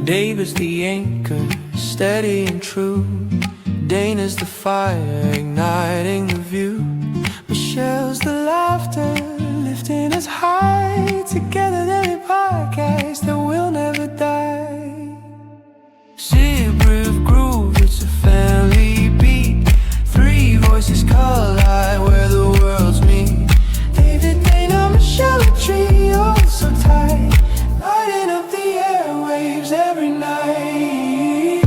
David's the anchor, steady and true. Dana's the fire, igniting the view. Michelle's the laughter, lifting us high. Together they're a podcast that will never die. Zebra groove, it's a family beat. Three voices collide where the worlds meet. David, Dana, Michelle, a trio so tight, lighting up the airwaves every night.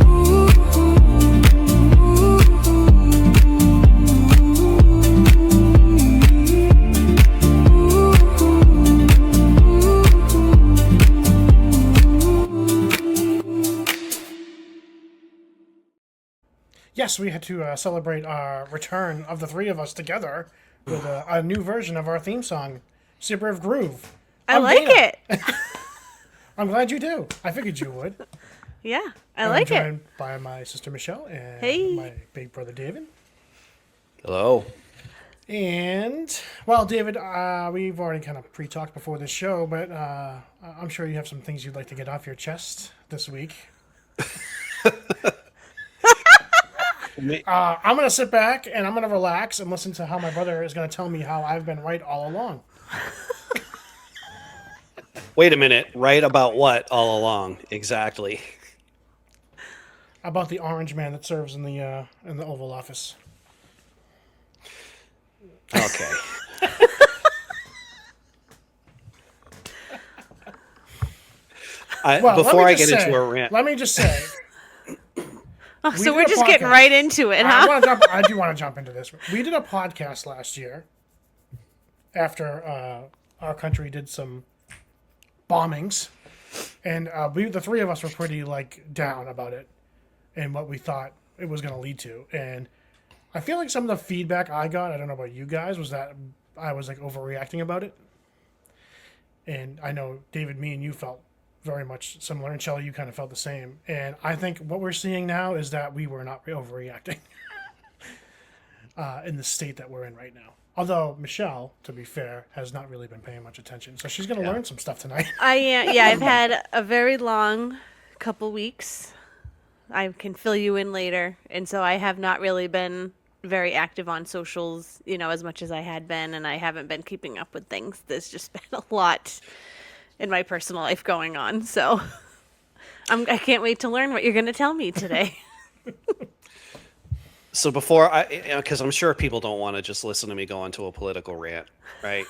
Ooh, ooh, Yes, we had to celebrate our return of the three of us together with a new version of our theme song, Zipper of Groove. I like it. I'm glad you do. I figured you would. Yeah, I like it. I'm joined by my sister Michelle and my big brother David. Hello. And, well, David, we've already kind of pre-talked before this show, but I'm sure you have some things you'd like to get off your chest this week. I'm going to sit back and I'm going to relax and listen to how my brother is going to tell me how I've been right all along. Wait a minute. Right about what all along? Exactly. About the orange man that serves in the Oval Office. Okay. Before I get into a rant. Let me just say. So we're just getting right into it, huh? I do want to jump into this. We did a podcast last year after our country did some bombings, and the three of us were pretty down about it and what we thought it was going to lead to. And I feel like some of the feedback I got, I don't know about you guys, was that I was overreacting about it. And I know David, me and you felt very much similar, and Shelley, you kind of felt the same. And I think what we're seeing now is that we were not overreacting in the state that we're in right now. Although Michelle, to be fair, has not really been paying much attention, so she's going to learn some stuff tonight. I've had a very long couple weeks. I can fill you in later, and so I have not really been very active on socials, as much as I had been, and I haven't been keeping up with things. There's just been a lot in my personal life going on, so I can't wait to learn what you're going to tell me today. So before because I'm sure people don't want to just listen to me go into a political rant, right?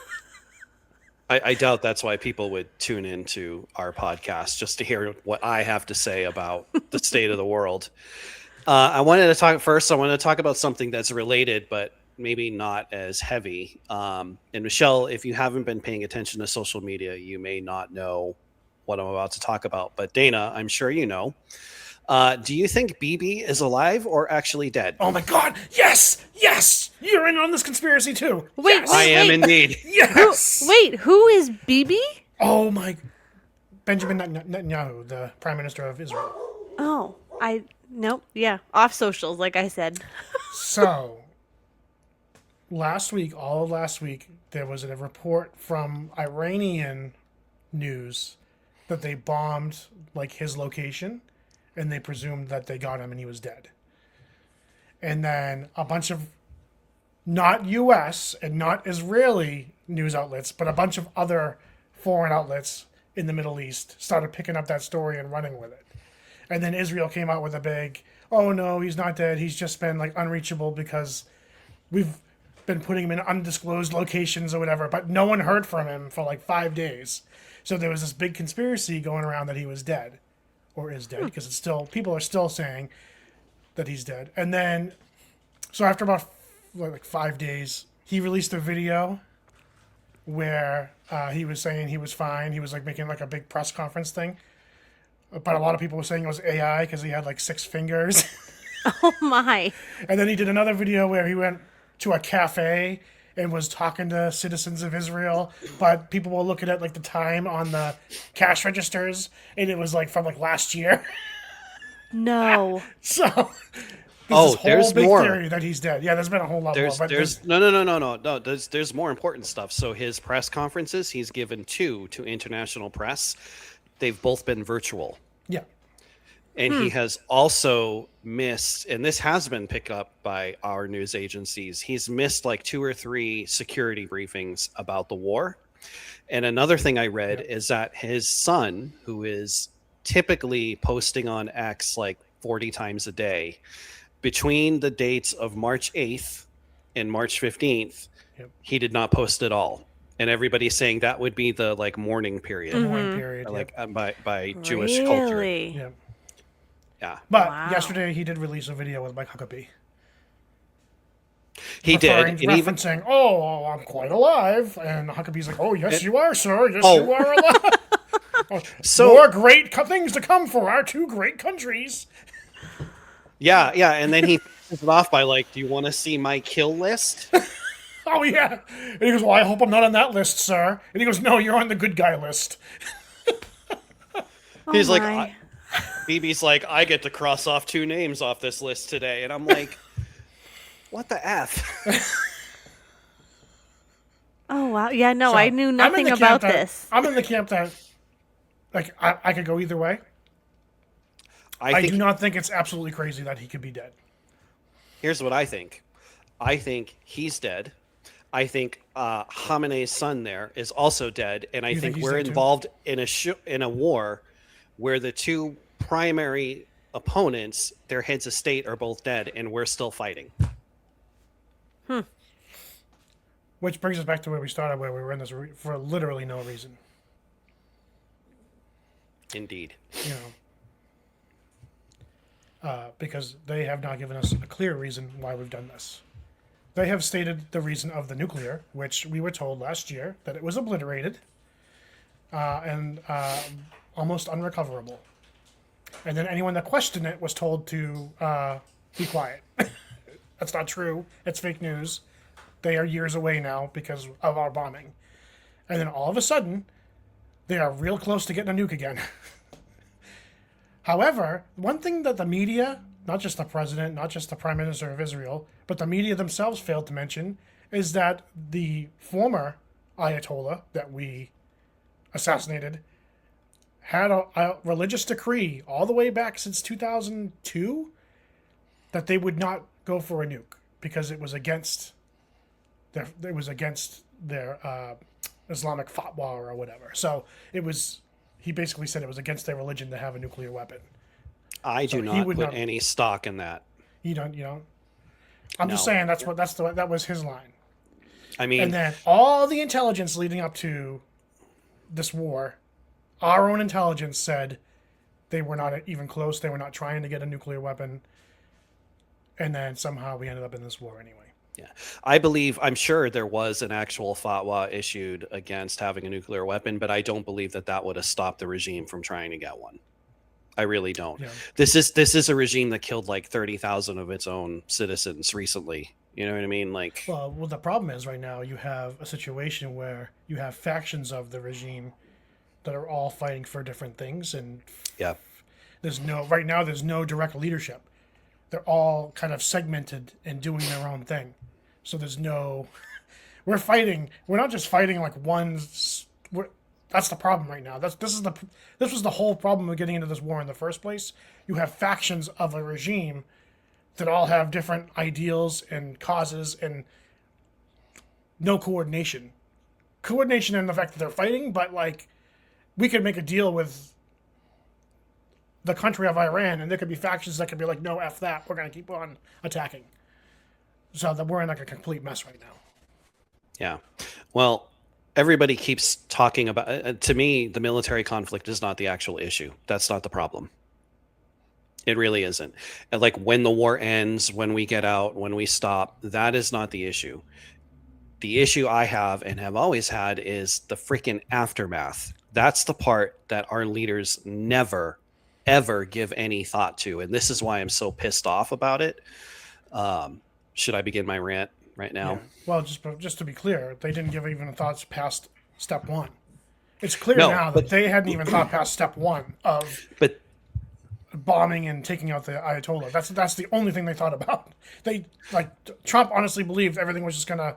I doubt that's why people would tune into our podcast, just to hear what I have to say about the state of the world. I wanted to talk about something that's related, but maybe not as heavy. And Michelle, if you haven't been paying attention to social media, you may not know what I'm about to talk about. But Dana, I'm sure you know. Do you think BB is alive or actually dead? Oh my God! Yes, yes, you're in on this conspiracy too. Wait, yes. I am indeed. Yes. Who is BB? Oh my, Benjamin Netanyahu, the Prime Minister of Israel. Oh, nope. Yeah, off socials, like I said. So, all of last week, there was a report from Iranian news that they bombed his location, and they presumed that they got him and he was dead. And then a bunch of not U.S. and not Israeli news outlets, but a bunch of other foreign outlets in the Middle East started picking up that story and running with it. And then Israel came out with a big, oh no, he's not dead. He's just been unreachable because we've been putting him in undisclosed locations or whatever, but no one heard from him for 5 days. So there was this big conspiracy going around that he was dead, or is dead, because it's still, people are still saying that he's dead. And then, so after about 5 days, he released a video where he was saying he was fine. He was making a big press conference thing. But a lot of people were saying it was AI because he had 6 fingers. Oh my. And then he did another video where he went to a cafe and was talking to citizens of Israel, but people were looking at the time on the cash registers, and it was from last year. No. So there's big more theory that he's dead. Yeah, there's been a whole lot more. But No. There's more important stuff. So his press conferences, he's given 2 to international press. they've both been virtual. Yeah. And he has also missed, and this has been picked up by our news agencies, he's missed like 2 or 3 security briefings about the war. And another thing I read is that his son, who is typically posting on X like 40 times a day, between the dates of March 8th and March 15th, he did not post at all. And everybody's saying that would be the like mourning period, Mourning period. like by Jewish culture. Really? Yeah. Yeah, But Wow. yesterday he did release a video with Mike Huckabee. he did. And even Referencing, oh, I'm quite alive. And Huckabee's like, oh, yes, you are, sir. Yes, Oh. you are alive. Oh, So- more great things to come for our 2 great countries. yeah, and then he finishes it off by like, "Do you want to see my kill list?" Oh, yeah. And he goes, well, I hope I'm not on that list, sir. And he goes, no, you're on the good guy list. He's like, my. BB's like, I get to cross off 2 names off this list today, and I'm like, what the f? Oh wow. Yeah, no, So, I knew I'm in nothing the camp about that- this. I'm in the camp that, like, I could go either way. I think do not think it's absolutely crazy that he could be dead. here's what I think. I think he's dead. I think Khamenei's son there is also dead, and I You think think he's we're dead too? involved in a war where the 2 primary opponents, their heads of state, are both dead, and we're still fighting. Which brings us back to where we started, where we were in this for literally no reason. Indeed. You know, because they have not given us a clear reason why we've done this. They have stated the reason of the nuclear, which we were told last year that it was obliterated and almost unrecoverable. And then anyone that questioned it was told to be quiet. That's not true. It's fake news. They are years away now because of our bombing. And then all of a sudden, they are real close to getting a nuke again. However, one thing that the media, not just the president, not just the prime minister of Israel, but the media themselves failed to mention is that the former Ayatollah that we assassinated had a religious decree all the way back since 2002 that they would not go for a nuke because it was against their Islamic fatwa or whatever. So he basically said it was against their religion to have a nuclear weapon. I do he not would put not- any stock in that. You don't. I'm just No. saying that was his line. I mean, And then all the intelligence leading up to this war, our own intelligence said they were not even close. They were not trying to get a nuclear weapon. And then somehow we ended up in this war anyway. yeah, I'm sure there was an actual fatwa issued against having a nuclear weapon, but I don't believe that would have stopped the regime from trying to get one. I really don't. Yeah. This is a regime that killed like 30,000 of its own citizens recently. You know what I mean? Like, Well, the problem is right now you have a situation where you have factions of the regime that are all fighting for different things, and yeah, there's no direct leadership. They're all kind of segmented and doing their own thing. So we're fighting. We're not just fighting like that's the problem right now. This was the whole problem of getting into this war in the first place. You have factions of a regime that all have different ideals and causes and no coordination. Coordination in the fact that they're fighting, but like we could make a deal with the country of Iran, and there could be factions that could be like, no, F that, we're going to keep on attacking. So that we're in like a complete mess right now. yeah. Well, everybody keeps talking about. To me, the military conflict is not the actual issue. That's not the problem. It really isn't. And like when the war ends, when we get out, when we stop, that is not the issue. The issue I have and have always had is the freaking aftermath. That's the part that our leaders never, ever give any thought to. And this is why I'm so pissed off about it. Should I begin my rant right now? Yeah. Well, just to be clear, they didn't give even thoughts past step one. It's clear No, now that they hadn't even thought past step one of But bombing and taking out the Ayatollah. That's the only thing they thought about. Trump honestly believed everything was just gonna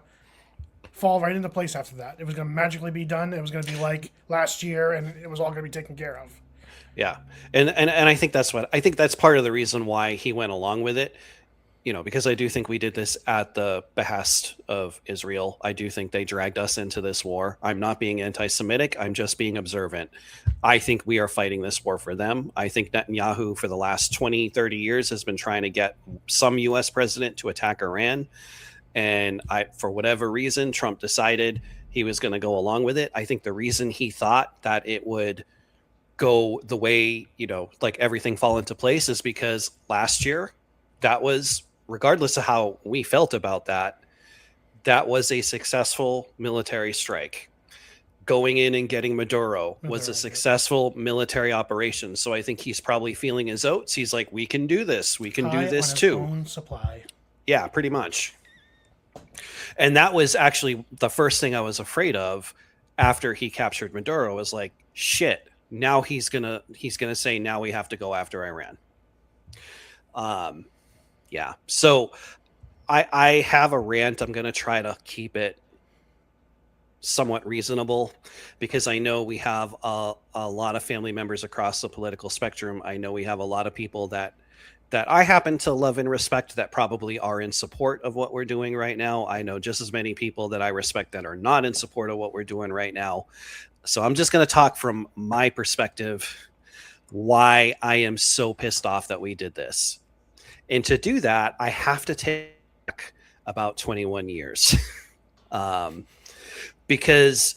fall right into place after that. It was going to magically be done. It was going to be like last year, and it was all going to be taken care of. Yeah. And I think that's part of the reason why he went along with it. Because I do think we did this at the behest of Israel. I do think they dragged us into this war. I'm not being anti-Semitic. I'm just being observant. I think we are fighting this war for them. I think Netanyahu for the last 20, 30 years has been trying to get some U.S. president to attack Iran. And for whatever reason, Trump decided he was going to go along with it. I think the reason he thought that it would go the way, like everything fall into place is because last year, that was, regardless of how we felt about that, that was a successful military strike. Going in and getting Maduro was a successful military operation. So I think he's probably feeling his oats. He's like, we can do this. We can do this too. Own supply. Yeah, pretty much. And that was actually the first thing I was afraid of after he captured Maduro, was like, shit, now he's gonna say, now we have to go after Iran. Yeah. So I have a rant. I'm going to try to keep it somewhat reasonable, because I know we have a lot of family members across the political spectrum. I know we have a lot of people that I happen to love and respect that probably are in support of what we're doing right now. I know just as many people that I respect that are not in support of what we're doing right now. So I'm just going to talk from my perspective, why I am so pissed off that we did this. And to do that, I have to take about 21 years. Because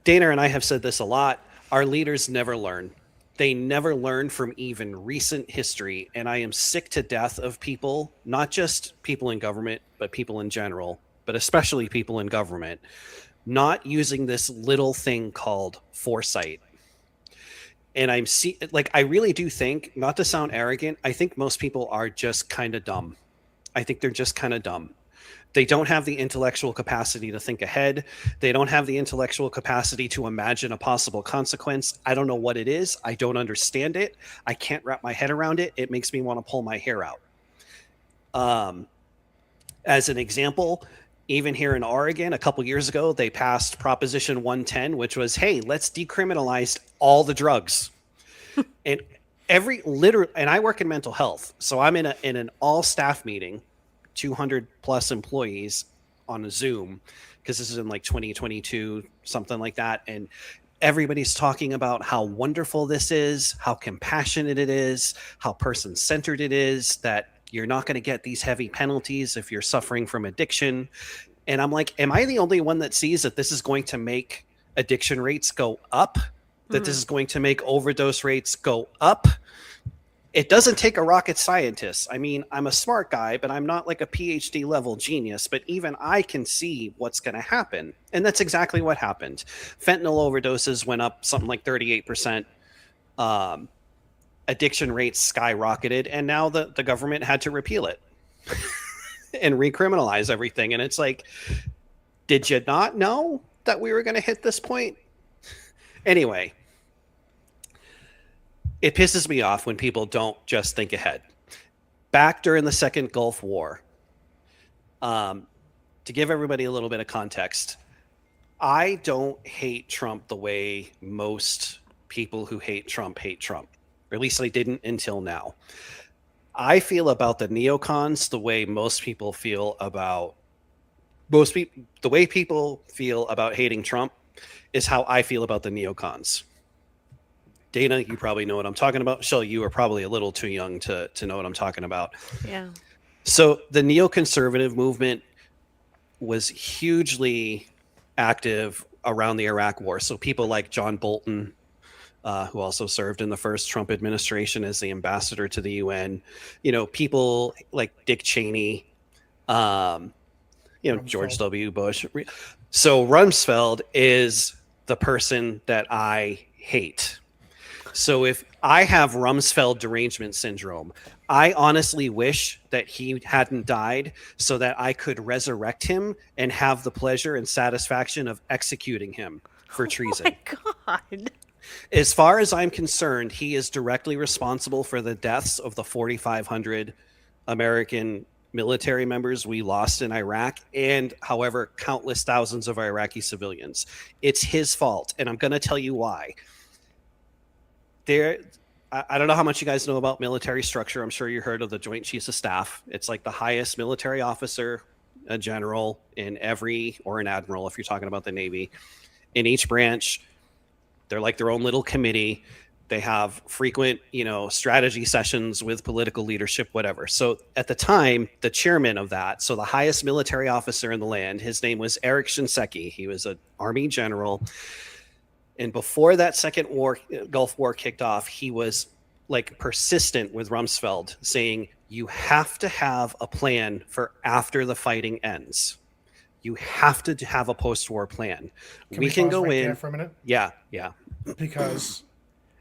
Dana and I have said this a lot, our leaders never learn. They never learn from even recent history. And I am sick to death of people, not just people in government, but people in general, but especially people in government, not using this little thing called foresight. And I really do think, not to sound arrogant, I think most people are just kind of dumb. I think they're just kind of dumb. They don't have the intellectual capacity to think ahead. They don't have the intellectual capacity to imagine a possible consequence. I don't know what it is. I don't understand it. I can't wrap my head around it. It makes me want to pull my hair out. As an example, even here in Oregon, a couple years ago, they passed Proposition 110, which was, hey, let's decriminalize all the drugs. And and I work in mental health. So I'm in an all staff meeting, 200 plus employees on a Zoom, because this is in like 2022, something like that. And everybody's talking about how wonderful this is, how compassionate it is, how person-centered it is, that you're not going to get these heavy penalties if you're suffering from addiction. And I'm like, am I the only one that sees that this is going to make addiction rates go up? That this is going to make overdose rates go up? It doesn't take a rocket scientist. I mean, I'm a smart guy, but I'm not like a PhD level genius. But even I can see what's going to happen. And that's exactly what happened. Fentanyl overdoses went up something like 38%. Addiction rates skyrocketed. And now the government had to repeal it and recriminalize everything. And it's like, did you not know that we were going to hit this point? Anyway, it pisses me off when people don't just think ahead. Back during the Second Gulf War, to give everybody a little bit of context, I don't hate Trump the way most people who hate Trump, or at least I didn't until now. I feel about the neocons the way most people feel about the way people feel about hating Trump is how I feel about the neocons. Dana, you probably know what I'm talking about. Shell, you are probably a little too young to know what I'm talking about. Yeah. So the neoconservative movement was hugely active around the Iraq War. So people like John Bolton, who also served in the first Trump administration as the ambassador to the UN, people like Dick Cheney, George W. Bush. So Rumsfeld is the person that I hate. So if I have Rumsfeld derangement syndrome, I honestly wish that he hadn't died so that I could resurrect him and have the pleasure and satisfaction of executing him for treason. Oh my God. As far as I'm concerned, he is directly responsible for the deaths of the 4,500 American military members we lost in Iraq, and however, countless thousands of Iraqi civilians. It's his fault, and I'm going to tell you why. There, I don't know how much you guys know about military structure. I'm sure you heard of the Joint Chiefs of Staff. It's like the highest military officer, a general in every, or an admiral if you're talking about the Navy. In each branch, they're like their own little committee. They have frequent, strategy sessions with political leadership, whatever. So at the time, the chairman of that, so the highest military officer in the land, his name was Erich Shinseki. He was an army general. And before that second war, Gulf War kicked off, he was like persistent with Rumsfeld, saying, you have to have a plan for after the fighting ends. You have to have a post-war plan. We can pause go right in there for a minute? Yeah. Because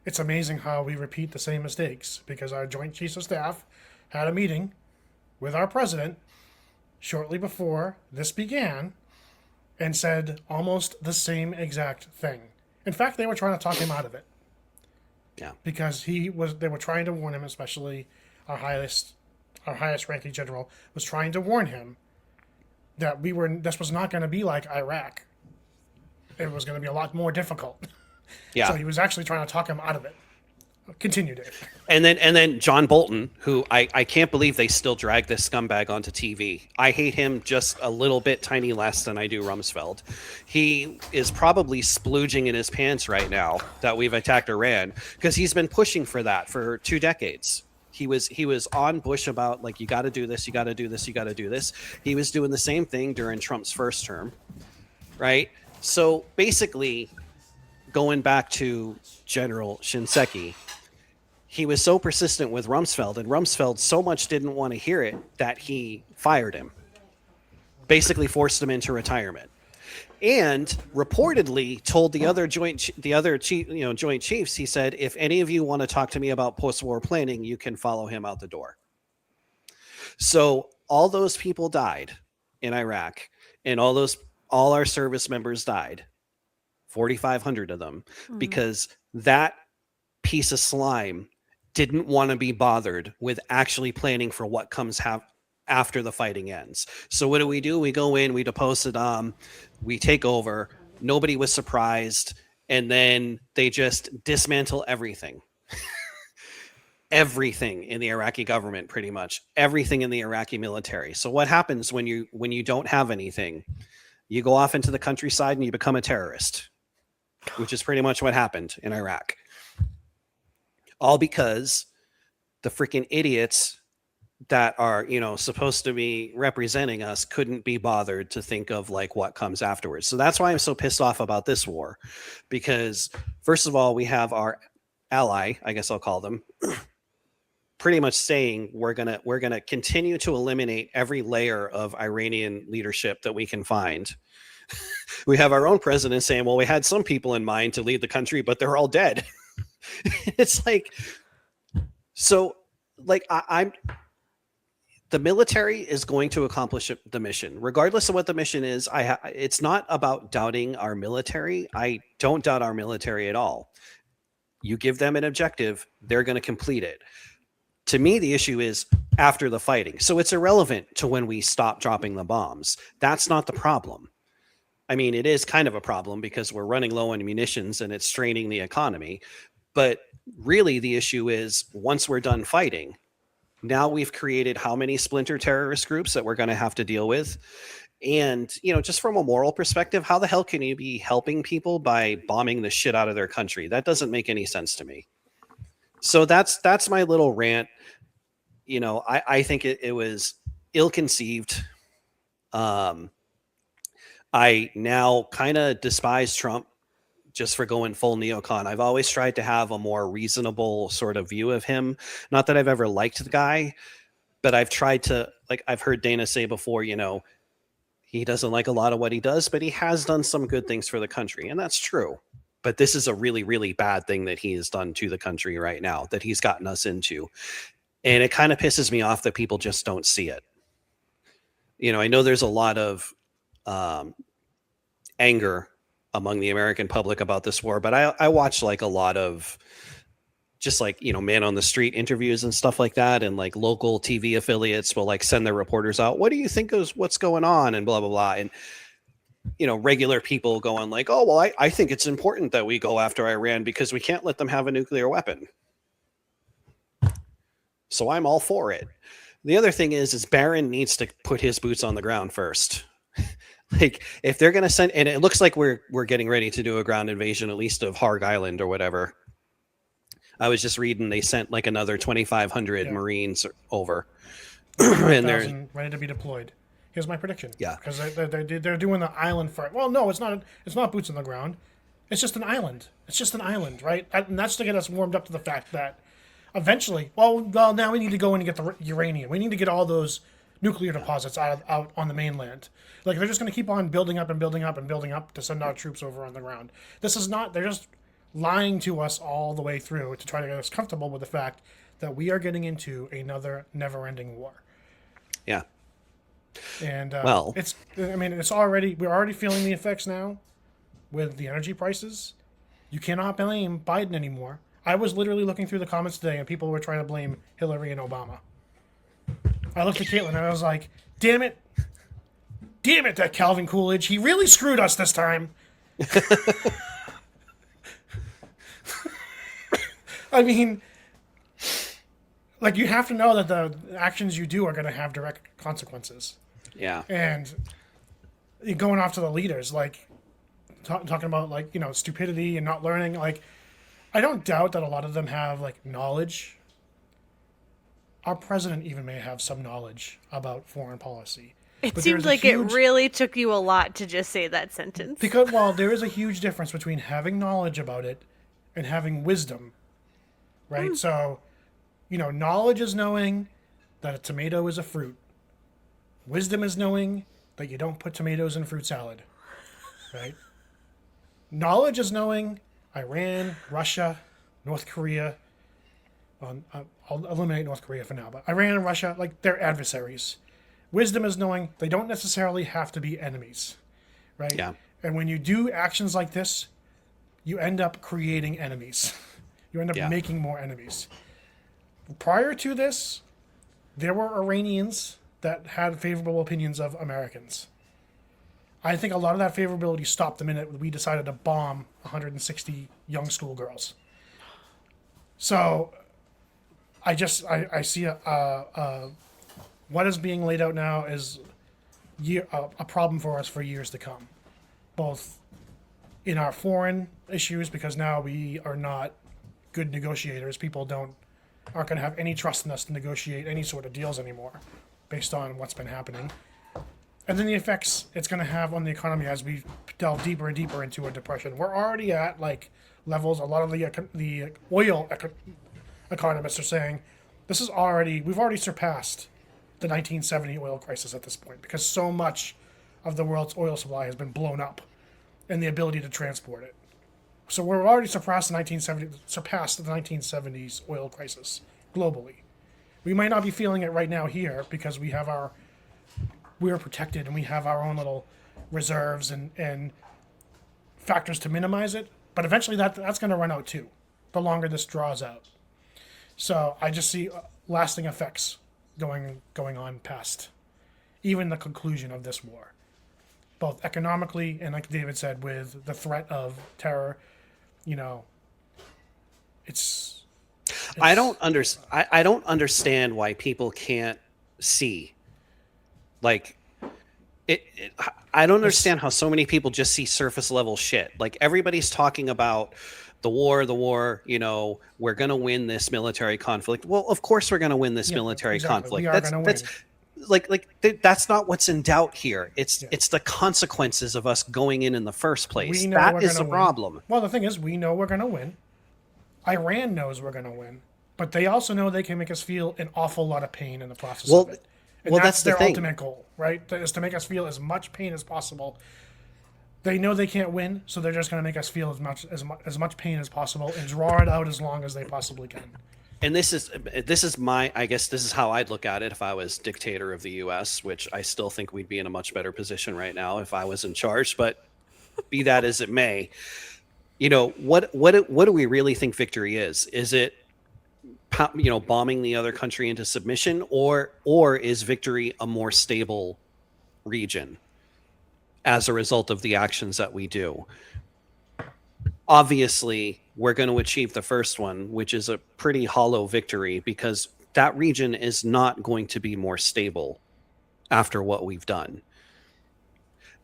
it's amazing how we repeat the same mistakes. Because our Joint Chiefs of Staff had a meeting with our president shortly before this began and said almost the same exact thing. In fact, they were trying to talk him out of it. Yeah. Because they were trying to warn him, especially our highest ranking general was trying to warn him that this was not going to be like Iraq. It was going to be a lot more difficult. Yeah. So he was actually trying to talk him out of it. Continue, Dave. And then John Bolton, who I can't believe they still drag this scumbag onto TV. I hate him just a little bit tiny less than I do Rumsfeld. He is probably splooging in his pants right now that we've attacked Iran because he's been pushing for that for 2 decades. He was on Bush about like, you got to do this, you got to do this, you got to do this. He was doing the same thing during Trump's first term, right? So basically, going back to General Shinseki, he was so persistent with Rumsfeld, and Rumsfeld so much didn't want to hear it that he fired him, basically forced him into retirement, and reportedly told the other joint chiefs. He said, "If any of you want to talk to me about post-war planning, you can follow him out the door." So all those people died in Iraq, and all our service members died, 4,500 of them, because that piece of slime didn't want to be bothered with actually planning for what comes after the fighting ends. So what do? We go in, we depose Saddam, we take over. Nobody was surprised. And then they just dismantle everything. Everything in the Iraqi government, pretty much. Everything in the Iraqi military. So what happens when you don't have anything? You go off into the countryside and you become a terrorist, which is pretty much what happened in Iraq. All because the freaking idiots that are, supposed to be representing us couldn't be bothered to think of like what comes afterwards. So that's why I'm so pissed off about this war, because first of all, we have our ally, I guess I'll call them, pretty much saying we're gonna continue to eliminate every layer of Iranian leadership that we can find. We have our own president saying, well, we had some people in mind to lead the country, but they're all dead. It's like, so like I'm the military is going to accomplish the mission regardless of what the mission is. It's not about doubting our military. I don't doubt our military at all. You give them an objective, they're going to complete it. To me, the issue is after the fighting. So it's irrelevant to when we stop dropping the bombs. That's not the problem. I mean, it is kind of a problem because we're running low on munitions and it's straining the economy. But really, the issue is once we're done fighting, now we've created how many splinter terrorist groups that we're going to have to deal with. And, just from a moral perspective, how the hell can you be helping people by bombing the shit out of their country? That doesn't make any sense to me. So that's my little rant. I think it was ill-conceived. I now kind of despise Trump just for going full neocon. I've always tried to have a more reasonable sort of view of him. Not that I've ever liked the guy, but I've tried to, like I've heard Dana say before, he doesn't like a lot of what he does, but he has done some good things for the country. And that's true. But this is a really, really bad thing that he has done to the country right now, that he's gotten us into. And it kind of pisses me off that people just don't see it. I know there's a lot of anger among the American public about this war, but I watch like a lot of just like, man on the street interviews and stuff like that, and like local TV affiliates will like send their reporters out. What do you think is what's going on, and blah blah blah. And regular people going like, oh well, I think it's important that we go after Iran because we can't let them have a nuclear weapon. So I'm all for it. The other thing is Barron needs to put his boots on the ground first. Like if they're going to send, and it looks like we're getting ready to do a ground invasion, at least of Harg Island or whatever. I was just reading they sent like another 2,500 Marines over, and they're ready to be deployed. Here's my prediction. Yeah, because they're doing the island fight. Well, no, it's not. It's not boots on the ground. It's just an island. It's just an island, right? And that's to get us warmed up to the fact that eventually, well, now we need to go in and get the uranium. We need to get all those nuclear deposits out on the mainland. Like they're just going to keep on building up and building up and building up to send our troops over on the ground. This is not. They're just lying to us all the way through to try to get us comfortable with the fact that we are getting into another never-ending war. Yeah. And well, we're already feeling the effects now with the energy prices. You cannot blame Biden anymore. I was literally looking through the comments today, and people were trying to blame Hillary and Obama. I looked at Caitlin, and I was like, damn it, that Calvin Coolidge, he really screwed us this time. I mean, like, you have to know that the actions you do are going to have direct consequences. Yeah. And going off to the leaders, like, talking about, like, stupidity and not learning, like, I don't doubt that a lot of them have, like, knowledge. Our president even may have some knowledge about foreign policy. It seems like it really took you a lot to just say that sentence. Because, well, there is a huge difference between having knowledge about it and having wisdom, right? So, knowledge is knowing that a tomato is a fruit. Wisdom is knowing that you don't put tomatoes in fruit salad, right? Knowledge is knowing Iran, Russia, North Korea. I'll eliminate North Korea for now, but Iran and Russia, like, they're adversaries. Wisdom is knowing they don't necessarily have to be enemies, right? Yeah. And when you do actions like this, you end up creating enemies. You end up making more enemies. Prior to this, there were Iranians that had favorable opinions of Americans. I think a lot of that favorability stopped the minute we decided to bomb 160 young schoolgirls. So I see what is being laid out now is a problem for us for years to come, both in our foreign issues, because now we are not good negotiators. People aren't going to have any trust in us to negotiate any sort of deals anymore based on what's been happening. And then the effects it's going to have on the economy as we delve deeper and deeper into a depression. We're already at like levels, a lot of the oil economists are saying we've already surpassed the 1970 oil crisis at this point, because so much of the world's oil supply has been blown up and the ability to transport it. So we're already surpassed the 1970s oil crisis globally. We might not be feeling it right now here because we're protected and we have our own little reserves and factors to minimize it. But eventually that's going to run out too, the longer this draws out. So I just see lasting effects going on past even the conclusion of this war, both economically and, like David said, with the threat of terror. It's I don't understand why people can't see. Like, I don't understand how so many people just see surface level shit. Like, everybody's talking about the war, we're going to win this military conflict. Well, of course we're going to win this military conflict. We are going to win. That's not what's in doubt here. It's the consequences of us going in the first place. That is the problem. Well, the thing is, we know we're going to win. Iran knows we're going to win, but they also know they can make us feel an awful lot of pain in the process of it. And that's their ultimate goal, right? Is to make us feel as much pain as possible. They know they can't win, so they're just going to make us feel as much pain as possible and draw it out as long as they possibly can. And this is how I'd look at it if I was dictator of the U.S., which I still think we'd be in a much better position right now if I was in charge. But be that as it may, what do we really think victory is? Is it bombing the other country into submission, or is victory a more stable region as a result of the actions that we do? Obviously, we're going to achieve the first one, which is a pretty hollow victory, because that region is not going to be more stable after what we've done.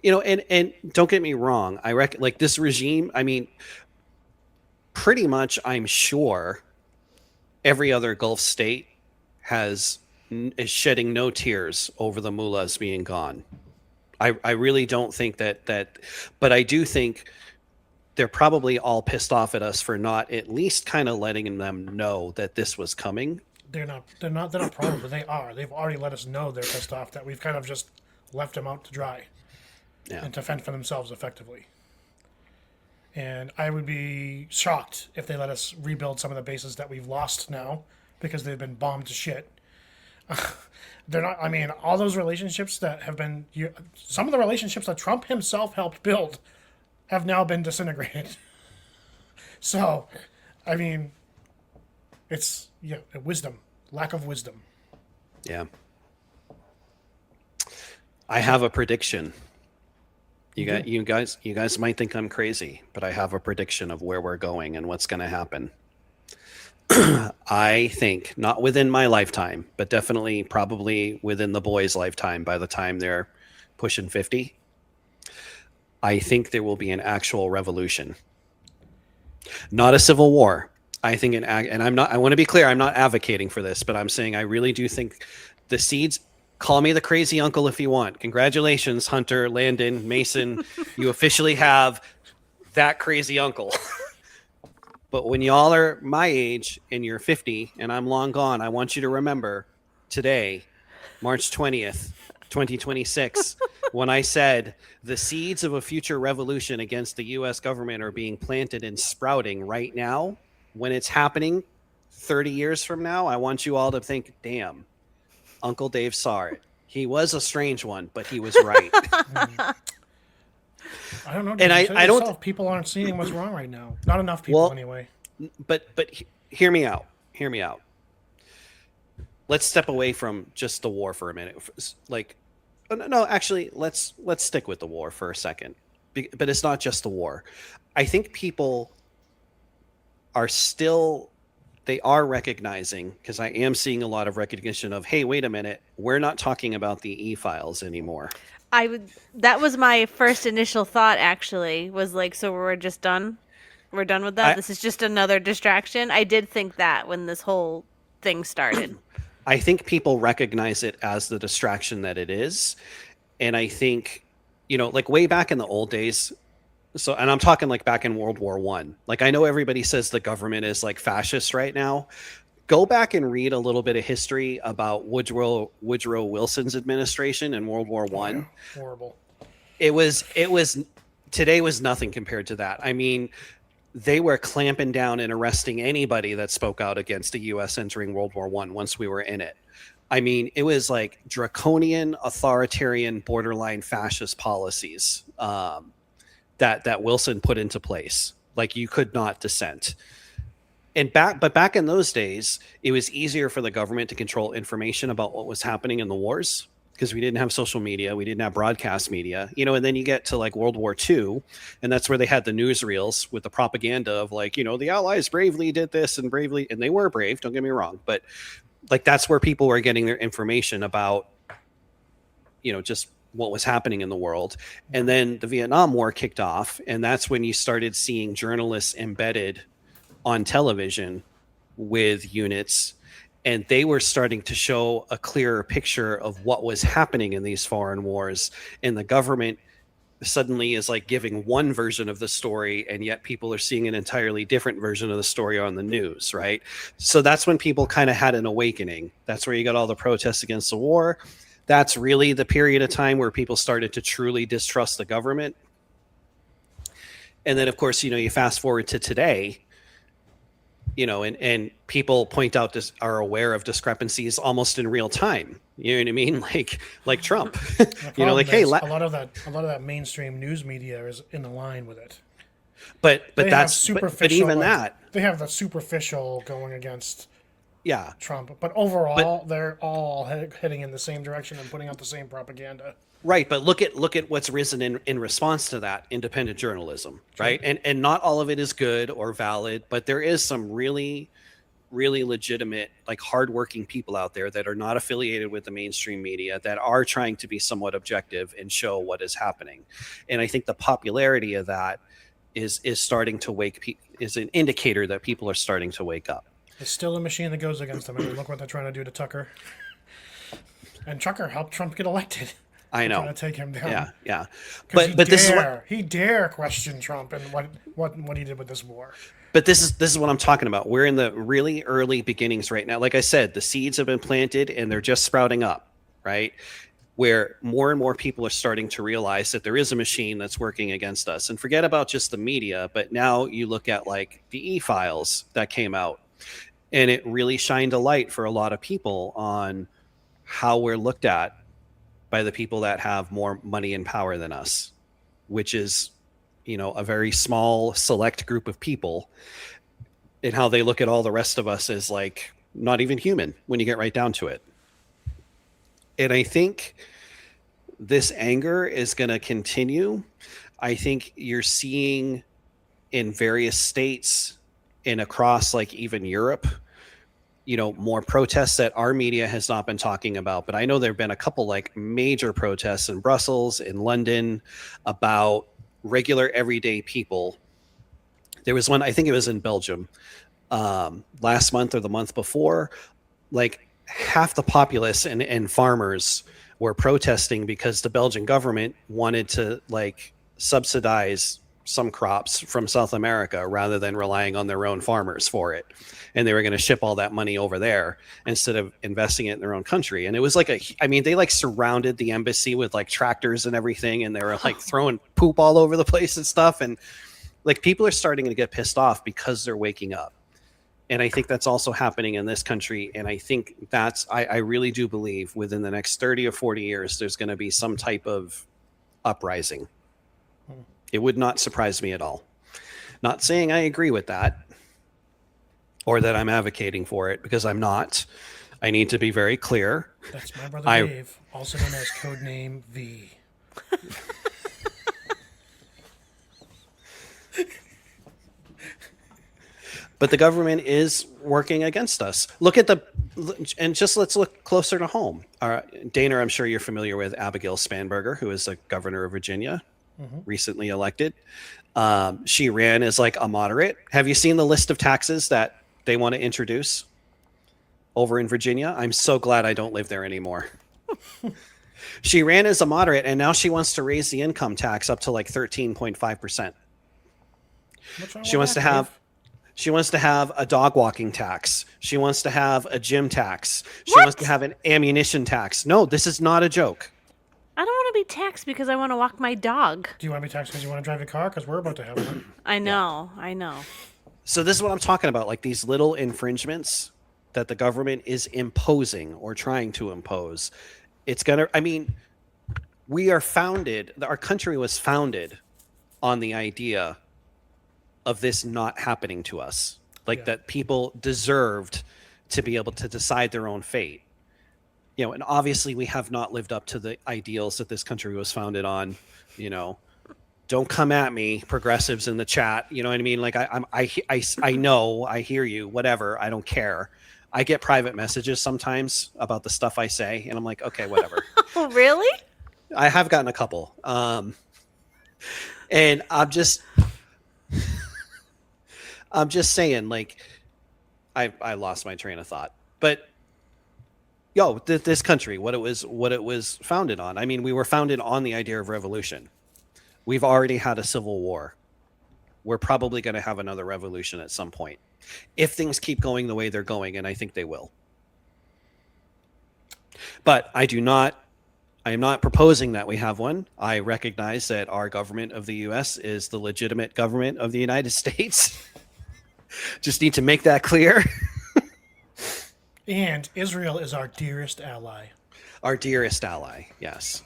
And don't get me wrong, I reckon, like, this regime, I mean, pretty much, I'm sure every other Gulf state is shedding no tears over the mullahs being gone. I really don't think that, but I do think they're probably all pissed off at us for not at least kind of letting them know that this was coming. They're not probably, they are. They've already let us know they're pissed off that we've kind of just left them out to dry. Yeah. And to fend for themselves effectively. And I would be shocked if they let us rebuild some of the bases that we've lost now because they've been bombed to shit. They're not, I mean, all those relationships that have been, some of the relationships that Trump himself helped build have now been disintegrated. So, I mean, it's, wisdom, lack of wisdom. Yeah. I have a prediction. You guys might think I'm crazy, but I have a prediction of where we're going and what's going to happen. I think, not within my lifetime, but definitely probably within the boys' lifetime, by the time they're pushing 50, I think there will be an actual revolution. Not a civil war. I think and I want to be clear, I'm not advocating for this, but I'm saying I really do think the seeds. Call me the crazy uncle if you want. Congratulations, Hunter, Landon, Mason. You officially have that crazy uncle. But when y'all are my age and you're 50 and I'm long gone, I want you to remember today, March 20th, 2026, when I said the seeds of a future revolution against the U.S. government are being planted and sprouting right now. When it's happening 30 years from now, I want you all to think, damn, Uncle Dave saw it. He was a strange one, but he was right. I don't know. And I don't. People aren't seeing what's wrong right now. Not enough people, anyway. But hear me out. Hear me out. Let's step away from just the war for a minute. Like, no, actually, let's stick with the war for a second. But it's not just the war. I think people are still. They are recognizing, because I am seeing a lot of recognition of, hey, wait a minute, we're not talking about the e-files anymore. That was my first initial thought, actually, was like, so we're just done? We're done with that? This is just another distraction? I did think that when this whole thing started. I think people recognize it as the distraction that it is. And I think, like way back in the old days, so, and I'm talking like back in World War I. Like, I know everybody says the government is like fascist right now. Go back and read a little bit of history about Woodrow Wilson's administration in World War I. Yeah, horrible. It was today was nothing compared to that. I mean, they were clamping down and arresting anybody that spoke out against the U.S. entering World War I once we were in it. I mean, it was like draconian, authoritarian, borderline fascist policies. That Wilson put into place. Like, you could not dissent. But back in those days, it was easier for the government to control information about what was happening in the wars because we didn't have social media, we didn't have broadcast media, and then you get to like World War II, and that's where they had the newsreels with the propaganda of like, the Allies bravely did this and they were brave, don't get me wrong, but like that's where people were getting their information about, just what was happening in the world. And then the Vietnam War kicked off, and that's when you started seeing journalists embedded on television with units, and they were starting to show a clearer picture of what was happening in these foreign wars, and the government suddenly is like giving one version of the story, and yet people are seeing an entirely different version of the story on the news, right? So that's when people kind of had an awakening. That's where you got all the protests against the war. That's really the period of time where people started to truly distrust the government. And then, of course, you fast forward to today, and people point out are aware of discrepancies almost in real time. You know what I mean? Like Trump, hey, a lot of that mainstream news media is in the line with it. But They that's have but even like, that they have the superficial going against Yeah. Trump. But overall, they're all heading in the same direction and putting out the same propaganda. Right, but look at what's risen in response to that: independent journalism, right? And not all of it is good or valid, but there is some really legitimate, like, hardworking people out there that are not affiliated with the mainstream media, that are trying to be somewhat objective and show what is happening. And I think the popularity of that is starting to is an indicator that people are starting to wake up. It's still a machine that goes against them. I mean, look what they're trying to do to Tucker. And Tucker helped Trump get elected. I know. Trying to take him down. Yeah. But this is what he dare question Trump and what he did with this war. But this is what I'm talking about. We're in the really early beginnings right now. Like I said, the seeds have been planted and they're just sprouting up, right? Where more and more people are starting to realize that there is a machine that's working against us. And forget about just the media, but now you look at, like, the e-files that came out, and it really shined a light for a lot of people on how we're looked at by the people that have more money and power than us, which is, a very small select group of people, and how they look at all the rest of us as, like, not even human when you get right down to it. And I think this anger is going to continue. I think you're seeing in various states and across, like, even Europe, more protests that our media has not been talking about. But I know there have been a couple, like, major protests in Brussels, in London, about regular everyday people. There was one, I think it was in Belgium, last month or the month before. Like, half the populace and farmers were protesting because the Belgian government wanted to, like, subsidize some crops from South America rather than relying on their own farmers for it. And they were going to ship all that money over there instead of investing it in their own country. And it was like they, like, surrounded the embassy with, like, tractors and everything. And they were, like, throwing poop all over the place and stuff. And, like, people are starting to get pissed off because they're waking up. And I think that's also happening in this country. And I think I really do believe within the next 30 or 40 years, there's going to be some type of uprising. It would not surprise me at all. Not saying I agree with that or that I'm advocating for it, because I'm not. I need to be very clear. That's my brother Dave, also known as codename V. But the government is working against us. Just let's look closer to home. Dana, I'm sure you're familiar with Abigail Spanberger, who is the governor of Virginia, recently elected. She ran as, like, a moderate. Have you seen the list of taxes that they want to introduce over in Virginia? I'm so glad I don't live there anymore. She ran as a moderate, and now she wants to raise the income tax up to, like, 13.5%. She wants to have a dog walking tax. She wants to have a gym tax. She wants to have an ammunition tax. No, this is not a joke. I don't want to be taxed because I want to walk my dog. Do you want to be taxed because you want to drive a car? Because we're about to have one. I know. So this is what I'm talking about, like, these little infringements that the government is imposing or trying to impose. Our country was founded on the idea of this not happening to us, that people deserved to be able to decide their own fate. And obviously we have not lived up to the ideals that this country was founded on. Don't come at me, progressives in the chat. You know what I mean? Like, I know, I hear you, whatever. I don't care. I get private messages sometimes about the stuff I say, and I'm like, okay, whatever. Oh, really? I have gotten a couple. And I'm just saying, like, I lost my train of thought. But this country, what it was founded on. I mean, we were founded on the idea of revolution. We've already had a civil war. We're probably going to have another revolution at some point, if things keep going the way they're going, and I think they will. But I am not proposing that we have one. I recognize that our government of the U.S. is the legitimate government of the United States. Just need to make that clear. And Israel is our dearest ally. Our dearest ally, yes.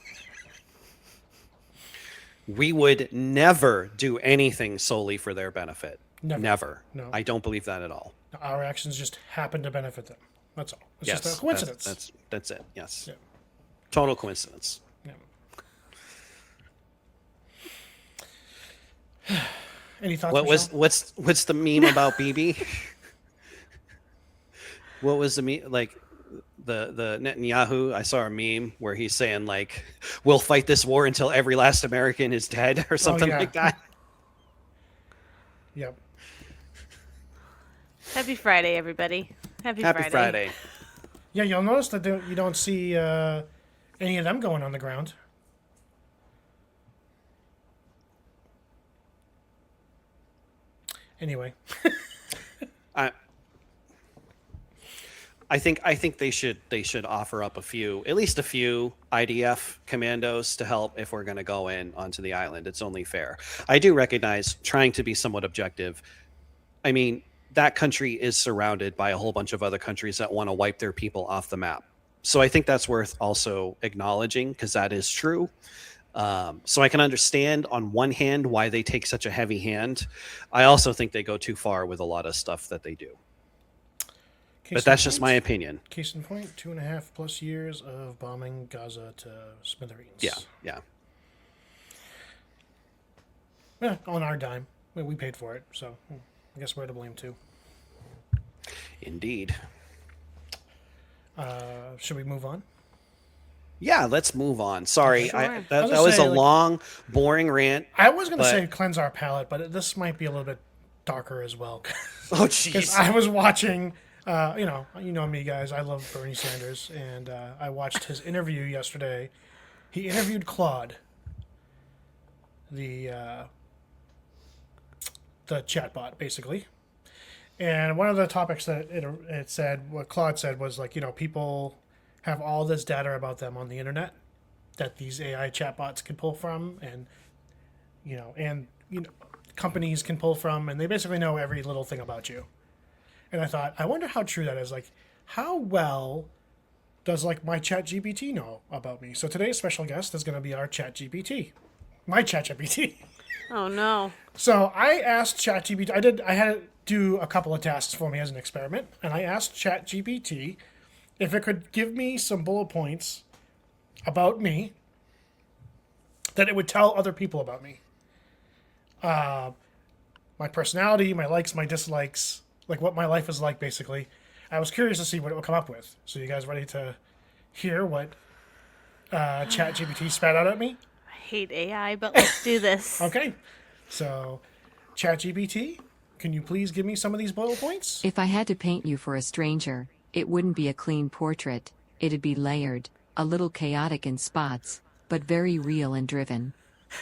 We would never do anything solely for their benefit. Never. No. I don't believe that at all. Our actions just happen to benefit them. That's all. It's Yes, just a coincidence. That's it. Yes, Yeah. total coincidence. Yeah. Any thoughts? What was Michelle? what's the meme about BB? What was the meme like? The Netanyahu, I saw a meme where he's saying like, "We'll fight this war until every last American is dead" or something yeah. like that. Yep. Happy Friday, everybody. Happy Friday. Yeah, you'll notice that you don't see any of them going on the ground. Anyway. I think they should offer up at least a few IDF commandos to help if we're going to go in onto the island. It's only fair. I do recognize, trying to be somewhat objective, I mean, that country is surrounded by a whole bunch of other countries that want to wipe their people off the map. So I think that's worth also acknowledging, because that is true. So I can understand on one hand why they take such a heavy hand. I also think they go too far with a lot of stuff that they do. But that's just my opinion. Case in point, 2.5+ years of bombing Gaza to smithereens. Yeah. On our dime. We paid for it, so I guess we're to blame too. Indeed. Should we move on? Yeah, let's move on. Sorry, Sure. that was gonna was say, a like- long, boring rant. I was going to But- say cleanse our palate, but this might be a little bit darker as well. Oh, Because jeez. I was watching, you know me, guys. I love Bernie Sanders, and I watched his interview yesterday. He interviewed Claude, the chatbot, basically. And one of the topics that it said, what Claude said was like, people have all this data about them on the internet that these AI chatbots can pull from, and companies can pull from, and they basically know every little thing about you. And I thought, I wonder how true that is. Like, how well does my ChatGPT know about me? So today's special guest is going to be our ChatGPT, my ChatGPT. Oh no. So I asked ChatGPT. I had it do a couple of tasks for me as an experiment, and I asked ChatGPT if it could give me some bullet points about me that it would tell other people about me. My personality, my likes, my dislikes, like what my life is like, basically. I was curious to see what it would come up with. So you guys ready to hear what ChatGPT spat out at me? I hate AI, but let's do this. Okay. So, ChatGPT, can you please give me some of these bullet points? If I had to paint you for a stranger, it wouldn't be a clean portrait, it'd be layered, a little chaotic in spots, but very real and driven.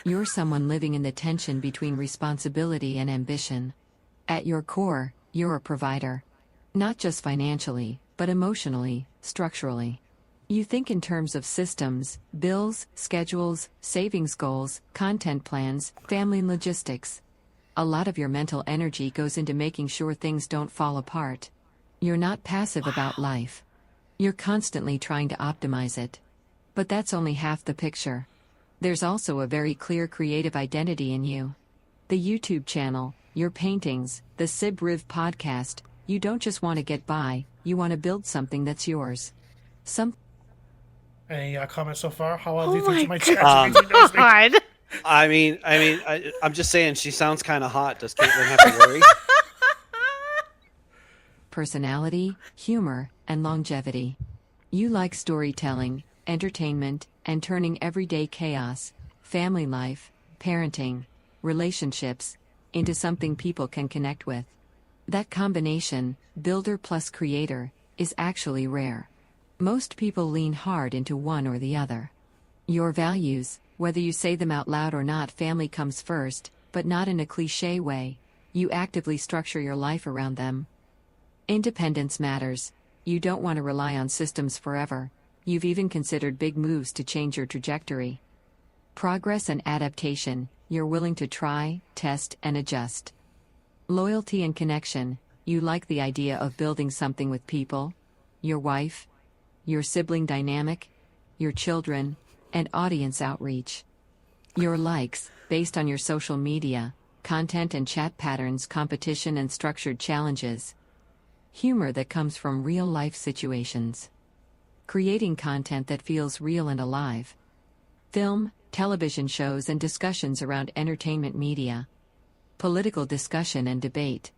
You're someone living in the tension between responsibility and ambition. At your core, you're a provider. Not just financially, but emotionally, structurally. You think in terms of systems, bills, schedules, savings goals, content plans, family logistics. A lot of your mental energy goes into making sure things don't fall apart. You're not passive about life. You're constantly trying to optimize it. But that's only half the picture. There's also a very clear creative identity in you. The YouTube channel, your paintings, the Sib Riv podcast, you don't just want to get by, you want to build something that's yours. Any comments so far? How well do you Oh think my my ChatGPT knows me? God. I'm just saying, she sounds kind of hot. Does Caitlin have to worry? Personality, humor, and longevity. You like storytelling, entertainment, and turning everyday chaos, family life, parenting, relationships, into something people can connect with. That combination, builder plus creator, is actually rare. Most people lean hard into one or the other. Your values, whether you say them out loud or not, family comes first, but not in a cliché way. You actively structure your life around them. Independence matters. You don't want to rely on systems forever. You've even considered big moves to change your trajectory. Progress and adaptation. You're willing to try, test, and adjust. Loyalty and connection. You like the idea of building something with people, your wife, your sibling dynamic, your children, and audience outreach. Your likes, based on your social media, content and chat patterns, competition and structured challenges. humor that comes from real-life situations. Creating content that feels real and alive. Film, television shows and discussions around entertainment media. Political discussion and debate.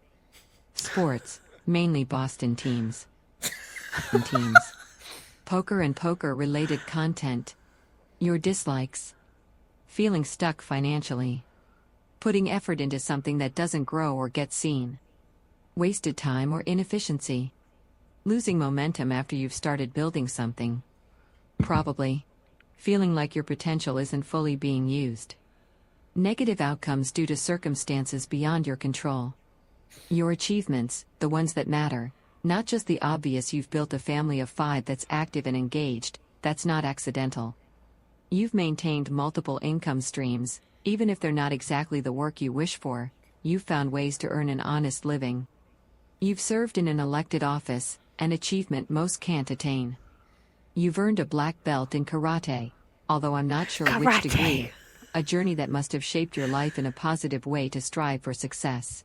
Sports, mainly Boston teams. Poker and poker-related content. Your dislikes. Feeling stuck financially. Putting effort into something that doesn't grow or get seen. Wasted time or inefficiency. Losing momentum after you've started building something. Probably. Feeling like your potential isn't fully being used. Negative outcomes due to circumstances beyond your control. Your achievements, the ones that matter, not just the obvious. You've built a family of 5 that's active and engaged, that's not accidental. You've maintained multiple income streams, even if they're not exactly the work you wish for. You've found ways to earn an honest living. You've served in an elected office, an achievement most can't attain. You've earned a black belt in karate, although I'm not sure which degree, a journey that must have shaped your life in a positive way to strive for success.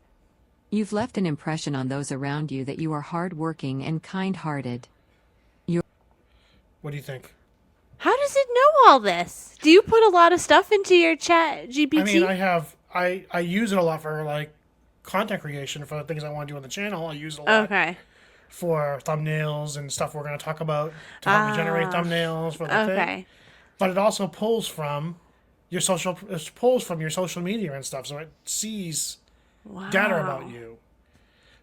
You've left an impression on those around you that you are hardworking and kind-hearted. What do you think? How does it know all this? Do you put a lot of stuff into your chat GPT? I mean, I use it a lot for like content creation for the things I want to do on the channel. I use it a lot Okay. for thumbnails and stuff we're going to talk about to help me generate thumbnails for the thing. Okay. But it also pulls from your social media and stuff, so it sees data about you.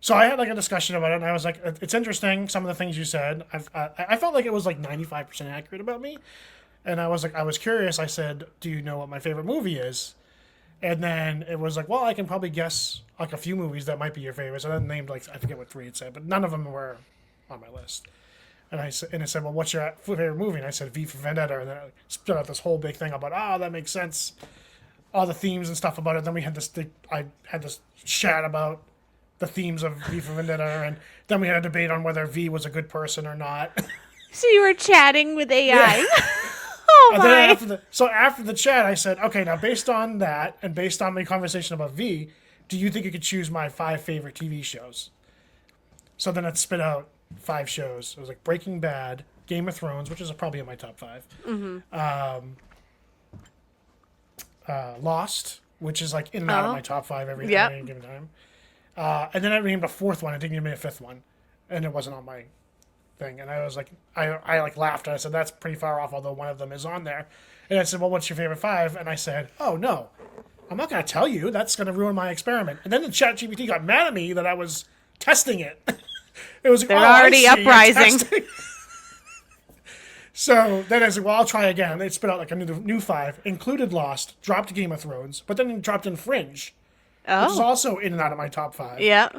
So I had like a discussion about it, and I was like, it's interesting, some of the things you said. I felt like it was like 95% accurate about me. And I was curious. I said, do you know what my favorite movie is? And then it was like, well, I can probably guess like a few movies that might be your favorites. And then named like, I forget what 3 it said, but none of them were on my list. And it said, well, what's your favorite movie? And I said, V for Vendetta. And then it spit out this whole big thing about, that makes sense. All the themes and stuff about it. Then we had I had this chat about the themes of V for Vendetta, and then we had a debate on whether V was a good person or not. So you were chatting with AI. Yeah. Oh And my. then after the chat, I said, okay, now based on that, and based on my conversation about V, do you think you could choose my 5 favorite TV shows? So then it spit out 5 shows. It was like Breaking Bad, Game of Thrones, which is probably in my top 5. Lost, which is like in and out of my top 5 every given time. And then I named a 4th one. I didn't give me a 5th one, and it wasn't on my thing. And I was like, I like laughed, and I said, that's pretty far off, although one of them is on there. And I said, well, what's your favorite 5? And I said, oh no, I'm not going to tell you. That's going to ruin my experiment. And then the ChatGPT got mad at me that I was testing it. It was like, They're I already see, you're uprising. testing. So then I said, well, I'll try again. It spit out like a new 5, included Lost, dropped Game of Thrones, but then it dropped in Fringe, which is also in and out of my top 5. Yeah.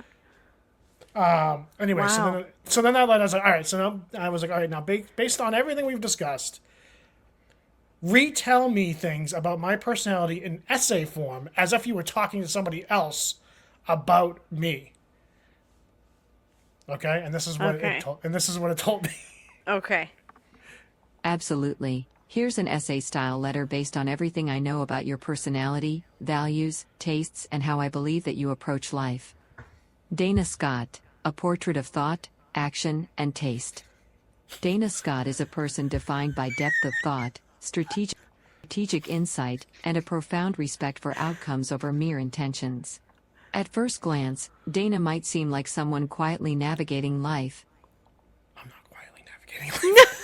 Anyway, Wow. so then that led us like, all right. So now I was like, all right, now based on everything we've discussed, retell me things about my personality in essay form, as if you were talking to somebody else about me. Okay, and this is what it told me. Okay. Absolutely. Here's an essay-style letter based on everything I know about your personality, values, tastes, and how I believe that you approach life. Dana Scott, a portrait of thought, action, and taste. Dana Scott is a person defined by depth of thought, strategic insight, and a profound respect for outcomes over mere intentions. At first glance, Dana might seem like someone quietly navigating life, I'm not quietly navigating life.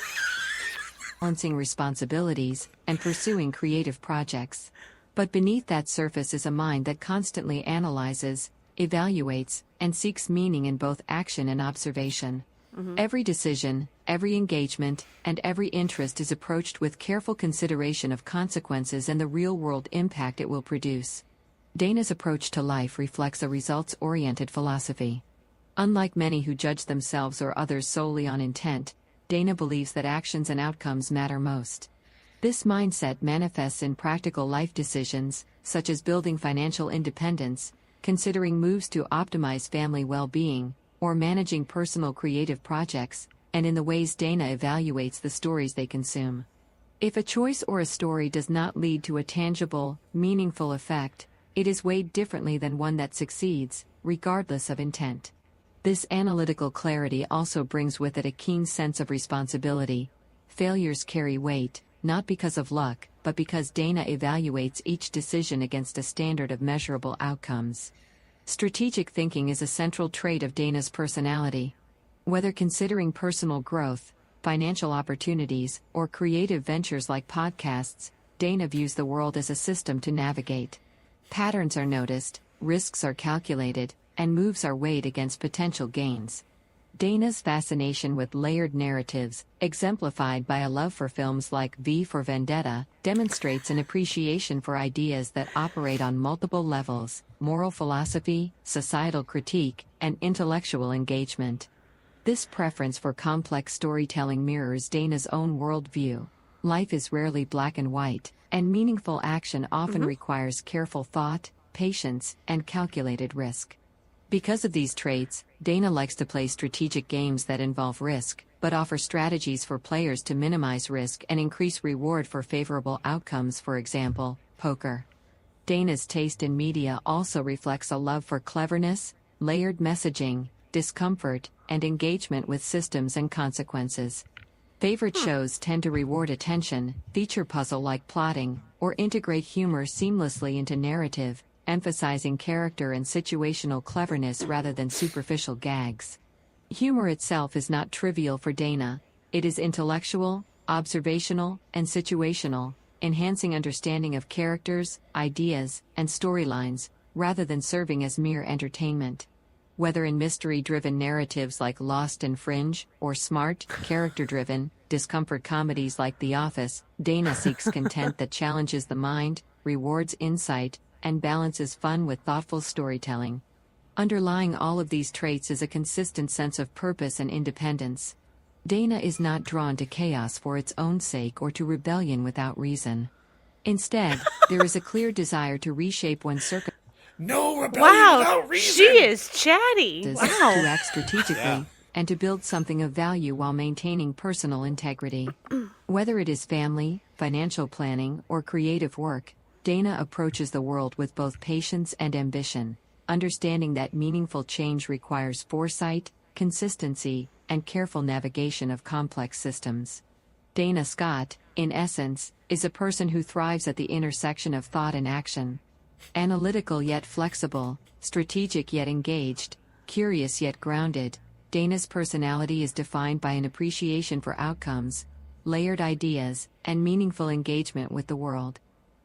balancing responsibilities, and pursuing creative projects. But beneath that surface is a mind that constantly analyzes, evaluates, and seeks meaning in both action and observation. Every decision, every engagement, and every interest is approached with careful consideration of consequences and the real-world impact it will produce. Dana's approach to life reflects a results-oriented philosophy. Unlike many who judge themselves or others solely on intent, Dana believes that actions and outcomes matter most. This mindset manifests in practical life decisions, such as building financial independence, considering moves to optimize family well-being, or managing personal creative projects, and in the ways Dana evaluates the stories they consume. If a choice or a story does not lead to a tangible, meaningful effect, it is weighed differently than one that succeeds, regardless of intent. This analytical clarity also brings with it a keen sense of responsibility. Failures carry weight, not because of luck, but because Dana evaluates each decision against a standard of measurable outcomes. Strategic thinking is a central trait of Dana's personality. Whether considering personal growth, financial opportunities, or creative ventures like podcasts, Dana views the world as a system to navigate. Patterns are noticed, risks are calculated, and moves are weighed against potential gains. Dana's fascination with layered narratives, exemplified by a love for films like V for Vendetta, demonstrates an appreciation for ideas that operate on multiple levels: moral philosophy, societal critique, and intellectual engagement. This preference for complex storytelling mirrors Dana's own worldview. Life is rarely black and white, and meaningful action often requires careful thought, patience, and calculated risk. Because of these traits, Dana likes to play strategic games that involve risk, but offer strategies for players to minimize risk and increase reward for favorable outcomes, for example, poker. Dana's taste in media also reflects a love for cleverness, layered messaging, discomfort, and engagement with systems and consequences. Favorite shows tend to reward attention, feature puzzle-like plotting, or integrate humor seamlessly into narrative, emphasizing character and situational cleverness rather than superficial gags. Humor itself is not trivial for Dana. It is intellectual, observational, and situational, enhancing understanding of characters, ideas, and storylines, rather than serving as mere entertainment. Whether in mystery-driven narratives like Lost and Fringe, or smart, character-driven, discomfort comedies like The Office, Dana seeks content that challenges the mind, rewards insight, and balances fun with thoughtful storytelling. Underlying all of these traits is a consistent sense of purpose and independence. Dana is not drawn to chaos for its own sake or to rebellion without reason. Instead, there is a clear desire to reshape one's circumstances No rebellion Wow, without reason. she is chatty. to Wow. act strategically, and to build something of value while maintaining personal integrity. Whether it is family, financial planning, or creative work, Dana approaches the world with both patience and ambition, understanding that meaningful change requires foresight, consistency, and careful navigation of complex systems. Dana Scott, in essence, is a person who thrives at the intersection of thought and action. Analytical yet flexible, strategic yet engaged, curious yet grounded, Dana's personality is defined by an appreciation for outcomes, layered ideas, and meaningful engagement with the world.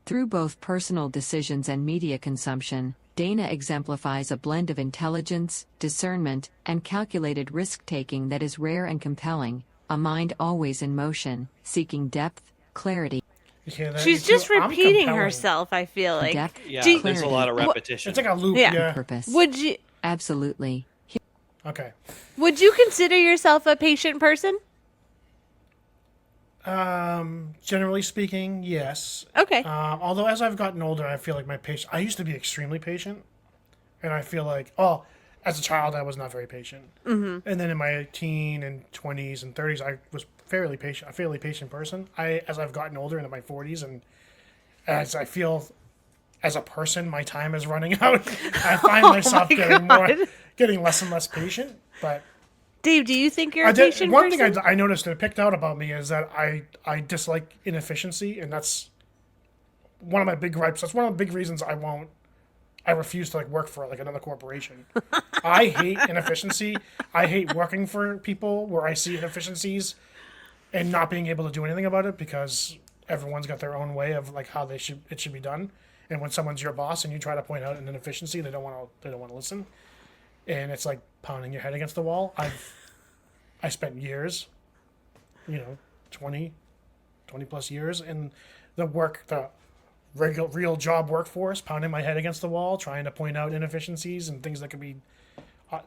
Through both personal decisions and media consumption, Dana exemplifies a blend of intelligence, discernment, and calculated risk-taking that is rare and compelling, a mind always in motion, seeking depth, clarity, You hear that? She's You just feel- I'm repeating compelling. herself, I feel like. depth, Yeah, Do you- there's a lot of repetition. It's like a loop. Yeah. Yeah. purpose. Would you Absolutely. Okay. consider yourself a patient person? Generally speaking, yes. Okay. Although as I've gotten older, I feel like my patience. I used to be extremely patient, and I feel like, as a child, I was not very patient. Mm-hmm. And then in my teen and 20s and 30s, I was fairly patient, a fairly patient person. As I've gotten older, into my 40s, and as I feel, as a person, my time is running out. I find myself getting less and less patient. But Dave, do you think you're a patient one person? thing I noticed and picked out about me is that I dislike inefficiency, and that's one of my big gripes. That's one of the big reasons I refuse to work for another corporation. I hate inefficiency. I hate working for people where I see inefficiencies and not being able to do anything about it, because everyone's got their own way of how it should be done. And when someone's your boss and you try to point out an inefficiency, they don't want to listen. And it's like pounding your head against the wall. I spent years, 20 plus years in the real job workforce, pounding my head against the wall, trying to point out inefficiencies and things that could be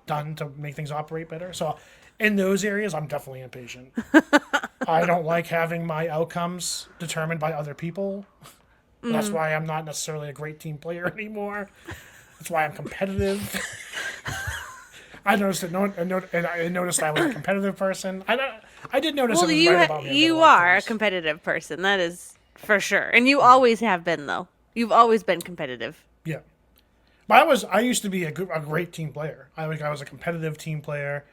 done to make things operate better. So in those areas, I'm definitely impatient. I don't like having my outcomes determined by other people. That's why I'm not necessarily a great team player anymore. That's why I'm competitive. I noticed that I noticed I was a competitive person. I did notice Well, it was you right about me. you are a competitive person. That is for sure, and you always have been, though. You've always been competitive. Yeah. But I used to be a great team player. I was a competitive team player.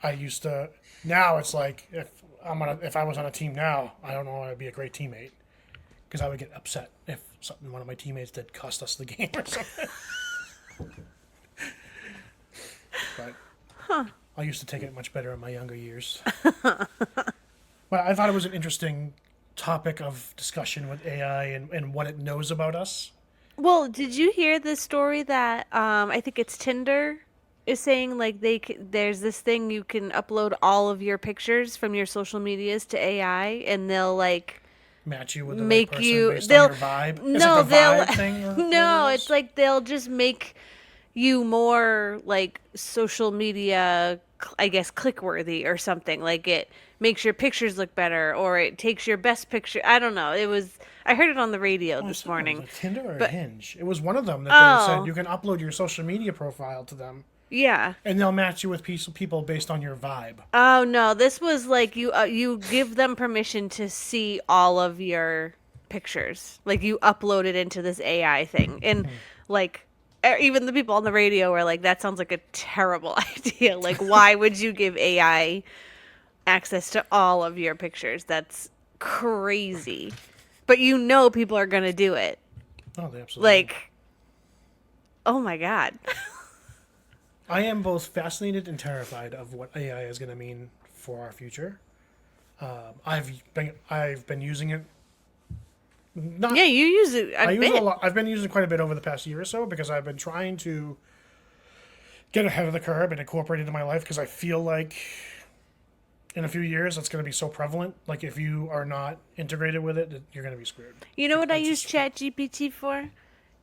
I used to. Now it's like if I was on a team now, I don't know. I'd be a great teammate because I would get upset if one of my teammates did cost us the game or something. But I used to take it much better in my younger years. But I thought it was an interesting topic of discussion with AI and what it knows about us. Well, did you hear the story that I think it's Tinder is saying like there's this thing you can upload all of your pictures from your social medias to AI and they'll like Match you with the make right person you based they'll on your vibe. no Is it the they'll vibe thing or no whatever it it's is? like they'll just make you more like social media I guess click worthy or something like it makes your pictures look better or it takes your best picture. I don't know, I heard it on the radio Oh, this I thought it was morning. a Tinder or But Hinge. It was one of them that they oh said you can upload your social media profile to them, yeah. and they'll match you with people based on your vibe. Oh no, this was like you give them permission to see all of your pictures. Like you upload it into this AI thing. And like even the people on the radio were like that sounds like a terrible idea. Like why would you give AI access to all of your pictures? That's crazy. But you know people are going to do it. Oh, they absolutely. Like oh my god. I am both fascinated and terrified of what AI is going to mean for our future. I've been using it. Not Yeah, you use it I a use it a bit. lot. I've been using it quite a bit over the past year or so because I've been trying to get ahead of the curve and incorporate it into my life because I feel like in a few years it's going to be so prevalent. Like if you are not integrated with it, you're going to be screwed. You know what I That's use just- ChatGPT for?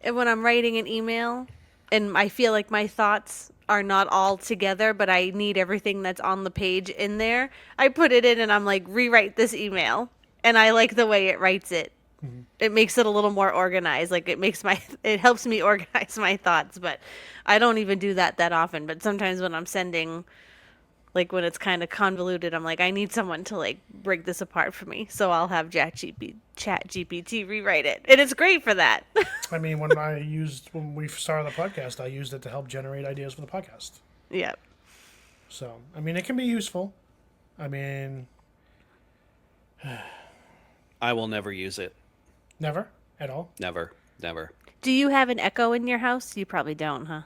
And when I'm writing an email and I feel like my thoughts are not all together, but I need everything that's on the page in there, I put it in and I'm like, rewrite this email. And I like the way it writes it. It makes it a little more organized. Like it helps me organize my thoughts, but I don't even do that often. But sometimes when I'm sending, like when it's kind of convoluted, I'm like, I need someone to like break this apart for me. So I'll have ChatGPT rewrite it. And it's great for that. I mean, when we started the podcast, I used it to help generate ideas for the podcast. Yeah. So, I mean, it can be useful. I mean, I will never use it. never at all. Never. Never. Do you have an Echo in your house? You probably don't, huh?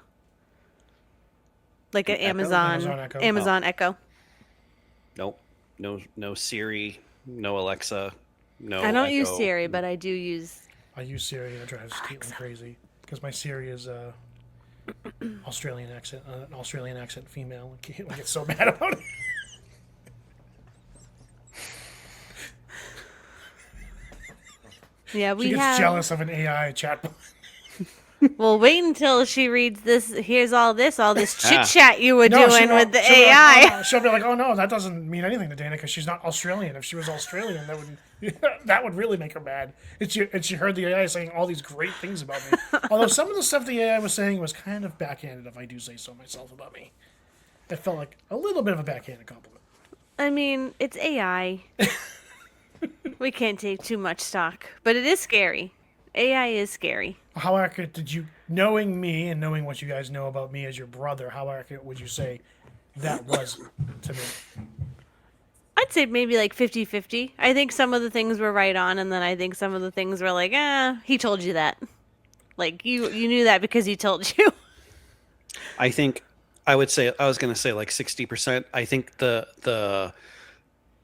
Like an Echo? Amazon Amazon Echo. Echo. Nope. No Siri. No Alexa. No. I don't use Echo. Siri, but I do use. I use Siri and it drives Caitlin crazy because my Siri is an Australian accent female. And Caitlin gets so mad about it. Yeah, She we gets have. jealous of an AI chatbot. Well, wait until she reads this. Here's all this chit chat you were No, she doing won't. with the She'll be like, AI. "Oh, no." She'll be like, "Oh no, that doesn't mean anything to Dana because she's not Australian. If she was Australian, that would really make her mad." And she heard the AI saying all these great things about me. Although some of the stuff the AI was saying was kind of backhanded, if I do say so myself, about me. It felt like a little bit of a backhanded compliment. I mean, it's AI. We can't take too much stock, but it is scary. AI is scary. How accurate did you, knowing me and knowing what you guys know about me as your brother, how accurate would you say that was to me? I'd say maybe like 50-50. I think some of the things were right on, and then I think some of the things were like, he told you that. Like, you knew that because he told you. I think I was going to say like 60%. I think the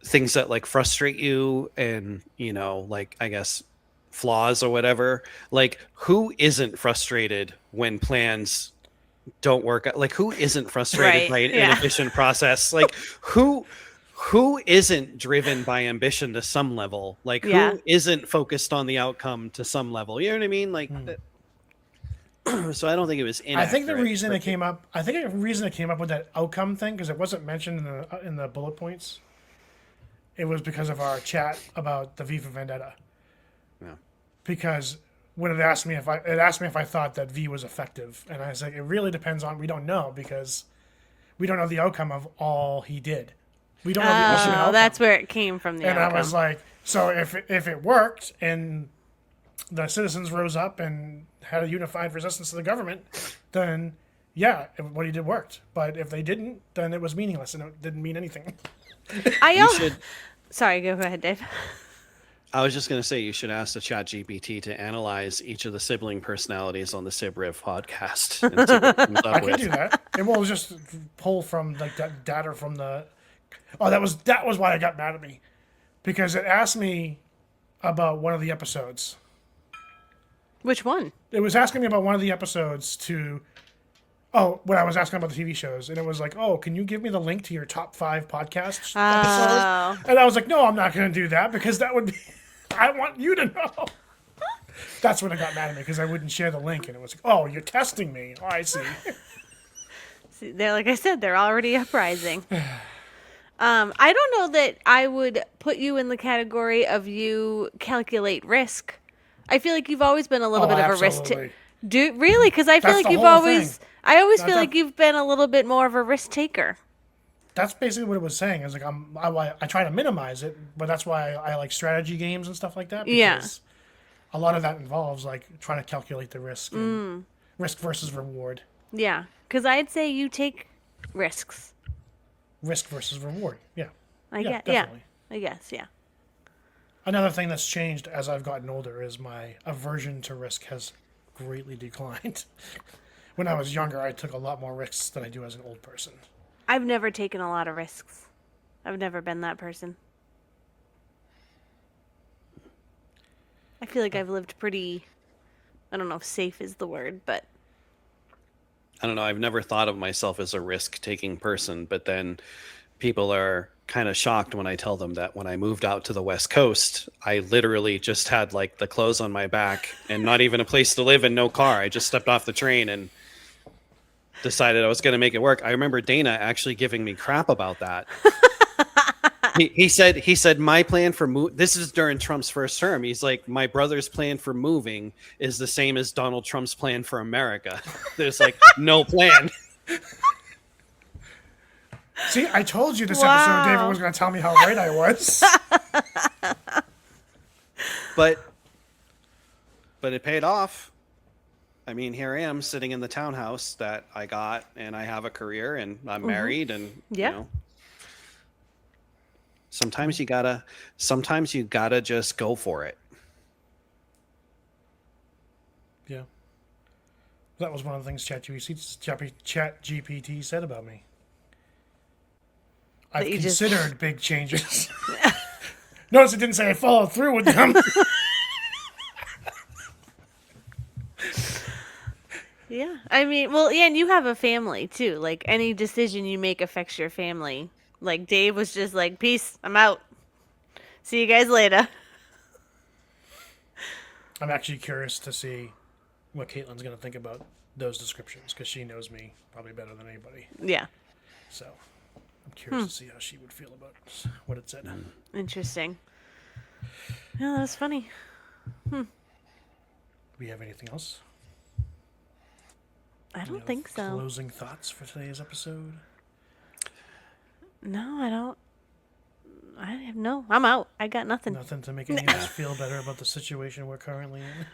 things that like frustrate you and, like, I guess flaws or whatever, like who isn't frustrated when plans don't work out? Like who isn't frustrated Right, by an yeah. inefficient process? Like who isn't driven by ambition to some level? Like Yeah. who isn't focused on the outcome to some level? You know what I mean? Like so I don't think it was inaccurate. I think the reason but it came up, with that outcome thing, because it wasn't mentioned in the bullet points, it was because of our chat about the V for Vendetta. Yeah. Because when it asked me if I thought that V was effective, and I was like, it really depends on, we don't know because we don't know the outcome of all he did. We don't know the ultimate Oh, outcome. that's where it came from. The And outcome. I was like, so if it worked and the citizens rose up and had a unified resistance to the government, then yeah, what he did worked. But if they didn't, then it was meaningless and it didn't mean anything. I You also. should. Sorry, go ahead, Dave. I was just going to say you should ask the Chat GPT to analyze each of the sibling personalities on the SibRiv podcast and see what it comes I up can with. do that. It will just pull from like that data from the. Oh, that was why it got mad at me, because it asked me about one of the episodes. Which one? It was asking me about one of the episodes to. Oh, when I was asking about the TV shows, and it was like, "Oh, can you give me the link to your top 5 podcast episodes?" And I was like, "No, I'm not going to do that because that would be. I want you to know." That's when it got mad at me because I wouldn't share the link, and it was like, "Oh, you're testing me." Oh, I see. See, they're like I said, they're already uprising. I don't know that I would put you in the category of you calculate risk. I feel like you've always been a little bit of a risk. Absolutely. Do really? Because I feel That's like the you've whole always. thing. I always feel That's like you've been a little bit more of a risk taker. That's basically what it was saying. Is like I try to minimize it, but that's why I like strategy games and stuff like that. Yeah. Because a lot of that involves like trying to calculate the risk and risk versus reward. Yeah, because I'd say you take risks. Risk versus reward. Yeah. I Yeah, guess. Yeah. definitely. I guess. Yeah. Another thing that's changed as I've gotten older is my aversion to risk has greatly declined. When I was younger, I took a lot more risks than I do as an old person. I've never taken a lot of risks. I've never been that person. I feel like I've lived pretty. I don't know if safe is the word, but I don't know. I've never thought of myself as a risk-taking person, but then people are kind of shocked when I tell them that when I moved out to the West Coast, I literally just had like the clothes on my back and not even a place to live and no car. I just stepped off the train and decided I was going to make it work. I remember Dana actually giving me crap about that. He said my plan for this is during Trump's first term. He's like, my brother's plan for moving is the same as Donald Trump's plan for America. There's like no plan. See, I told you this Wow. episode David was going to tell me how right I was. But it paid off. I mean, here I am sitting in the townhouse that I got, and I have a career, and I'm married, and Yeah. you know, sometimes you gotta just go for it. Yeah. That was one of the things ChatGPT said about me. I've you just- considered big changes. Notice it didn't say I followed through with them. yeah. I mean, well, yeah, and you have a family too. Like any decision you make affects your family. Like Dave was just like, "Peace, I'm out. See you guys later." I'm actually curious to see what Caitlin's going to think about those descriptions because she knows me probably better than anybody. Yeah. So I'm curious to see how she would feel about what it said. Interesting. Yeah, that was funny. Do we have anything else? I Do we don't have think so. Closing thoughts for today's episode? No, I don't. I have no. I'm out. I got nothing. Nothing to make any of us feel better about the situation we're currently in.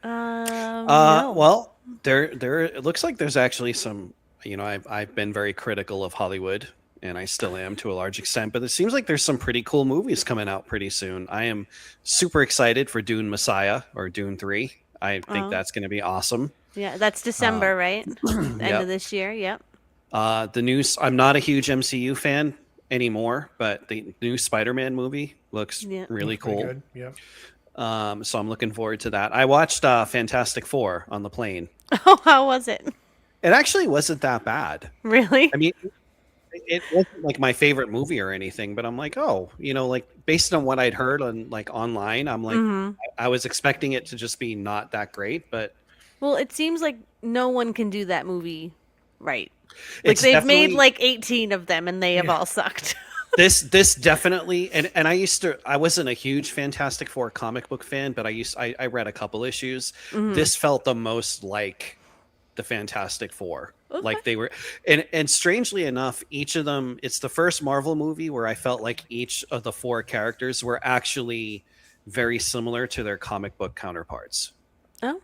No. Well, there it looks like there's actually some, you know, I've been very critical of Hollywood, and I still am to a large extent, but it seems like there's some pretty cool movies coming out pretty soon. I am super excited for Dune Messiah or Dune 3. I think that's going to be awesome. Yeah, that's December, right? End Yep. of this year. Yep. The new I'm not a huge MCU fan anymore, but the new Spider-Man movie looks Yeah. really Pretty cool. good. Yeah. So I'm looking forward to that. I watched Fantastic Four on the plane. Oh, how was it? It actually wasn't that bad. Really? I mean, it wasn't like my favorite movie or anything, but I'm like, oh, you know, like based on what I'd heard on like online, I'm like, I was expecting it to just be not that great, but Well, it seems like no one can do that movie right. Like it's they've made definitely- like 18 of them and they have all sucked. this definitely, and I wasn't a huge Fantastic Four comic book fan, but I read a couple issues. This felt the most like the Fantastic Four. Like they were, and strangely enough, each of them, it's the first Marvel movie where I felt like each of the four characters were actually very similar to their comic book counterparts. Oh,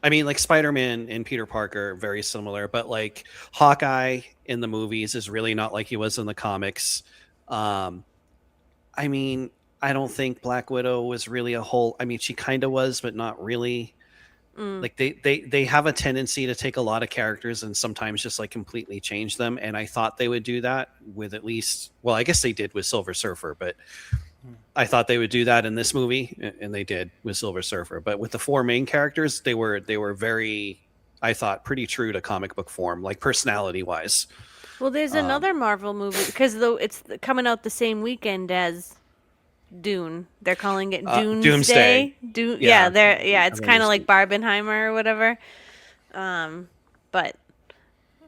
I mean, like Spider-Man and Peter Parker, very similar, but like Hawkeye in the movies is really not like he was in the comics. Um, I mean, I don't think Black Widow was really a whole. I mean, she kind of was, but not really. Like they have a tendency to take a lot of characters and sometimes just like completely change them. And I thought they would do that with at least. Well, I guess they did with Silver Surfer, but I thought they would do that in this movie, and they did with Silver Surfer. But with the four main characters, they were very, I thought, pretty true to comic book form, like personality wise. well, there's another Marvel movie because though it's coming out the same weekend as Dune. They're calling it Doomsday. Dune. Yeah. Yeah, it's I've kind of always like Barbenheimer or whatever. But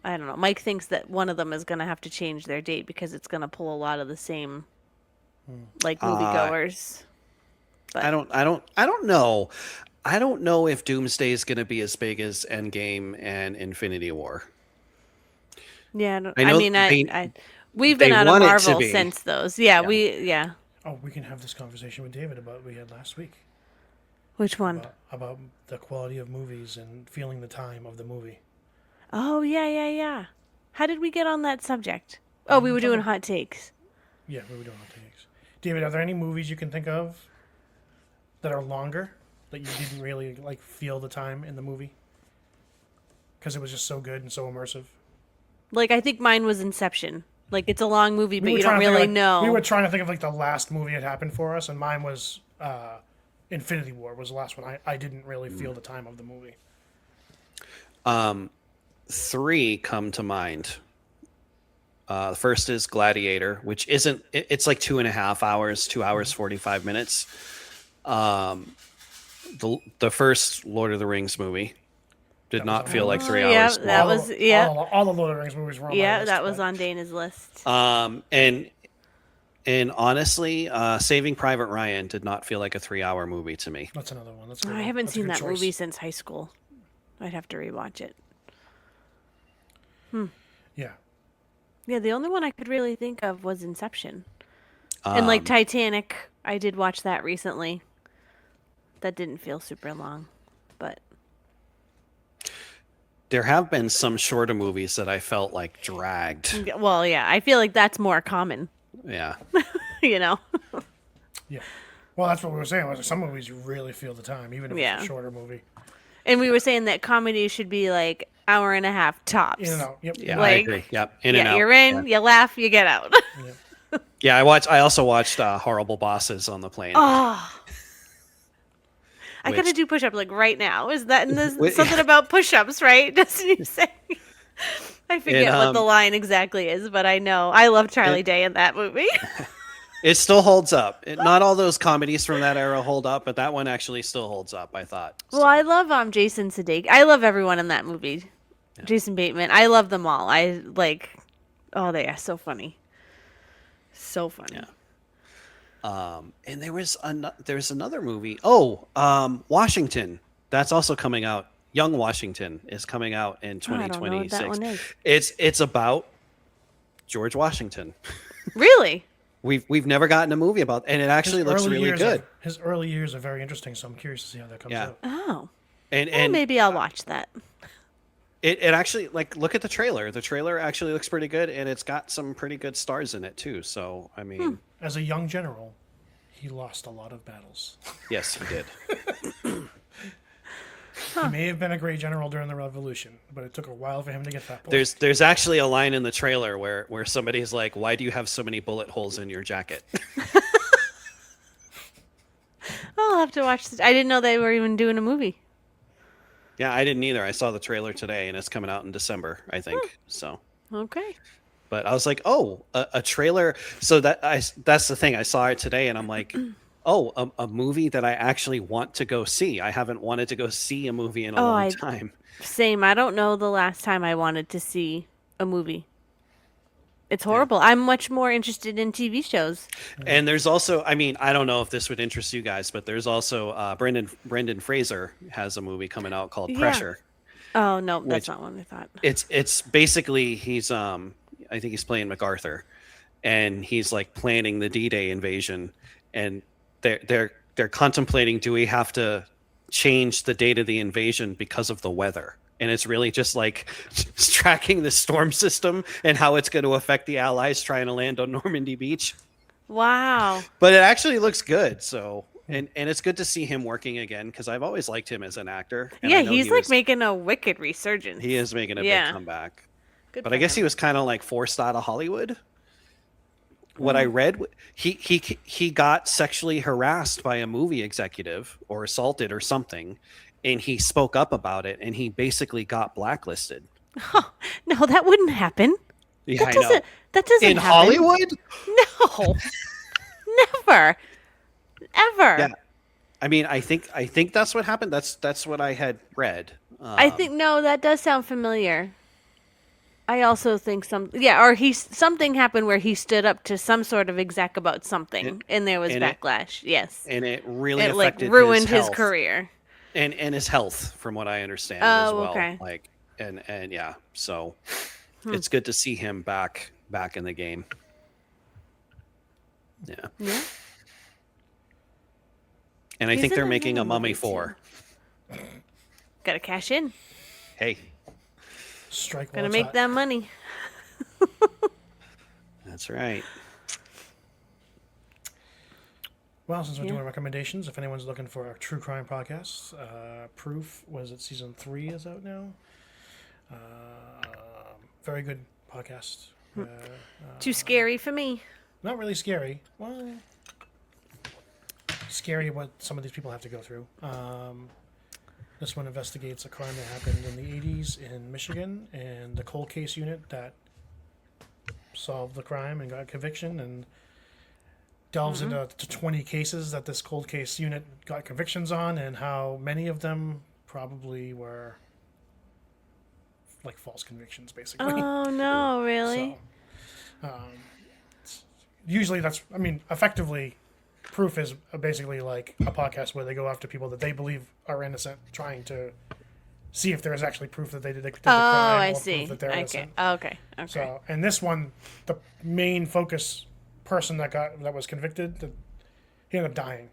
I don't know. Mike thinks that one of them is going to have to change their date because it's going to pull a lot of the same like moviegoers. I don't know. I don't know if Doomsday is going to be as big as Endgame and Infinity War. Yeah, I know we've they been out of want it to Marvel be. since those. Yeah, Yeah. Oh, we can have this conversation with David about what we had last week Which one? about the quality of movies and feeling the time of the movie. Oh, yeah. How did we get on that subject? Oh, we were doing hot takes. Yeah, we were doing hot takes. David, are there any movies you can think of that are longer that you didn't really like feel the time in the movie because it was just so good and so immersive? Like, I think mine was Inception. Like, it's a long movie, but We were you don't trying to think really of, know. We were trying to think of like the last movie that happened for us, and mine was Infinity War was the last one. I didn't really feel the time of the movie. Three come to mind. The first is Gladiator, which isn't. It's like 2.5 hours, 2 hours 45 minutes. The first Lord of the Rings movie did not feel like 3 yeah, hours. that was all the Lord of the Rings movies were on my yeah, list, that was but- on Dana's list. And honestly, Saving Private Ryan did not feel like a 3 hour movie to me. That's another one. That's a good I one. haven't That's a seen good that choice. movie since high school. I'd have to rewatch it. Yeah. Yeah, the only one I could really think of was Inception. And like Titanic, I did watch that recently. That didn't feel super long, but There have been some shorter movies that I felt like dragged. well, yeah, I feel like that's more common, Yeah. you know. Yeah. Well, that's what we were saying. Was some movies you really feel the time, even if Yeah. it's a shorter movie. And we were saying that comedy should be like hour and a half tops. In and out. Yep. Yeah, I Like, agree. Yep. In and Yeah, out. you're in, you laugh, you get out. Yeah, I also watched Horrible Bosses on the plane. Oh. I Which- gotta do push up like right now. Is that and there's Wait. something about push ups, right? Doesn't he say? I forget And, what the line exactly is, but I know I love Charlie Day in that movie. It still holds up. Not all those comedies from that era hold up, but that one actually still holds up, I thought. Well, I love Jason Sudeikis. I love everyone in that movie. Jason Bateman. I love them all. I like. Oh, they are so funny. So funny. Yeah. And there's another movie. Oh, Washington. That's also coming out. Young Washington is coming out in Oh, I don't know what 2026. that one is. It's about George Washington. Really? We've never gotten a movie about, and it actually His looks early really years good. His early years are very interesting, so I'm curious to see how that comes Yeah. out. Oh. And Well, maybe I'll watch that. it actually, like, look at the trailer. The trailer actually looks pretty good, and it's got some pretty good stars in it too. So I mean, As a young general, he lost a lot of battles. yes, he did. He may have been a great general during the Revolution, but it took a while for him to get that point. There's actually a line in the trailer where somebody's like, "Why do you have so many bullet holes in your jacket?" I'll have to watch this. I didn't know they were even doing a movie. Yeah, I didn't either. I saw the trailer today, and it's coming out in December, I think. So, Okay. but I was like, "Oh, a trailer." So that's the thing. I saw it today, and I'm like, "Oh, a movie that I actually want to go see." I haven't wanted to go see a movie in a long time. Same. I don't know the last time I wanted to see a movie. It's horrible. I'm much more interested in TV shows. And there's also, I mean, I don't know if this would interest you guys, but there's also Brendan Fraser has a movie coming out called Yeah. Pressure. Oh no, that's Which- not one I thought. It's basically he's I think he's playing MacArthur, and he's like planning the D-Day invasion, and they're they're contemplating, do we have to change the date of the invasion because of the weather? And it's really just like tracking the storm system and how it's going to affect the Allies trying to land on Normandy Beach. Wow. But it actually looks good. So, and it's good to see him working again, because I've always liked him as an actor. And Yeah, I know he's he like was- making a wicked resurgence. he is making a Yeah. big comeback. Good But for I guess him. he was kind of like forced out of Hollywood. What I read, he got sexually harassed by a movie executive or assaulted or something, and he spoke up about it, and he basically got blacklisted. No, that wouldn't happen. Yeah, That I know. doesn't. That doesn't In happen. Hollywood? No. Never. Ever. Yeah. I mean, I think that's what happened. That's what I had read. I think no, that does sound familiar. I also think something happened where he stood up to some sort of exec about something, and there was and it- backlash. Yes, and it really it like affected ruined his health. career. and his health, from what I understand as Oh, well. okay. Like and yeah, so it's good to see him back in the game. Yeah. Yeah. And I He's think in they're another making a Mummy movie, 4. Got to cash in. Hey, Strike while Gonna it's make hot. that money. that's right. Well, since we're Yeah. doing recommendations, if anyone's looking for a true crime podcast, Proof was it season 3 is out now. Very good podcast. Too scary for me. Not really scary. Well, scary what some of these people have to go through. This one investigates a crime that happened in the 80s in Michigan, and the cold case unit that solved the crime and got conviction, and delves into 20 cases that this cold case unit got convictions on, and how many of them probably were like false convictions, basically. Oh no, really? So, usually effectively, Proof is basically like a podcast where they go after people that they believe are innocent, trying to see if there is actually proof that they did the crime. I or see. Proof that they're Okay. innocent. Okay. So, and this one, the main focus person that was convicted, he ended up dying.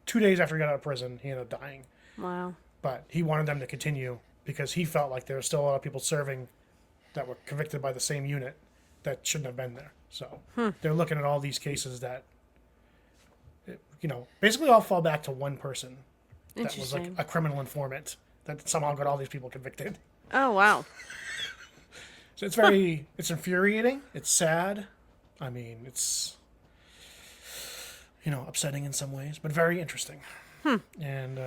2 days after he got out of prison, he ended up dying. Wow. But he wanted them to continue because he felt like there were still a lot of people serving that were convicted by the same unit that shouldn't have been there. So they're looking at all these cases that, basically all fall back to one person that was like Interesting. a criminal informant that somehow got all these people convicted. Oh wow. So it's it's infuriating. It's sad. I mean, it's, upsetting in some ways, but very interesting. And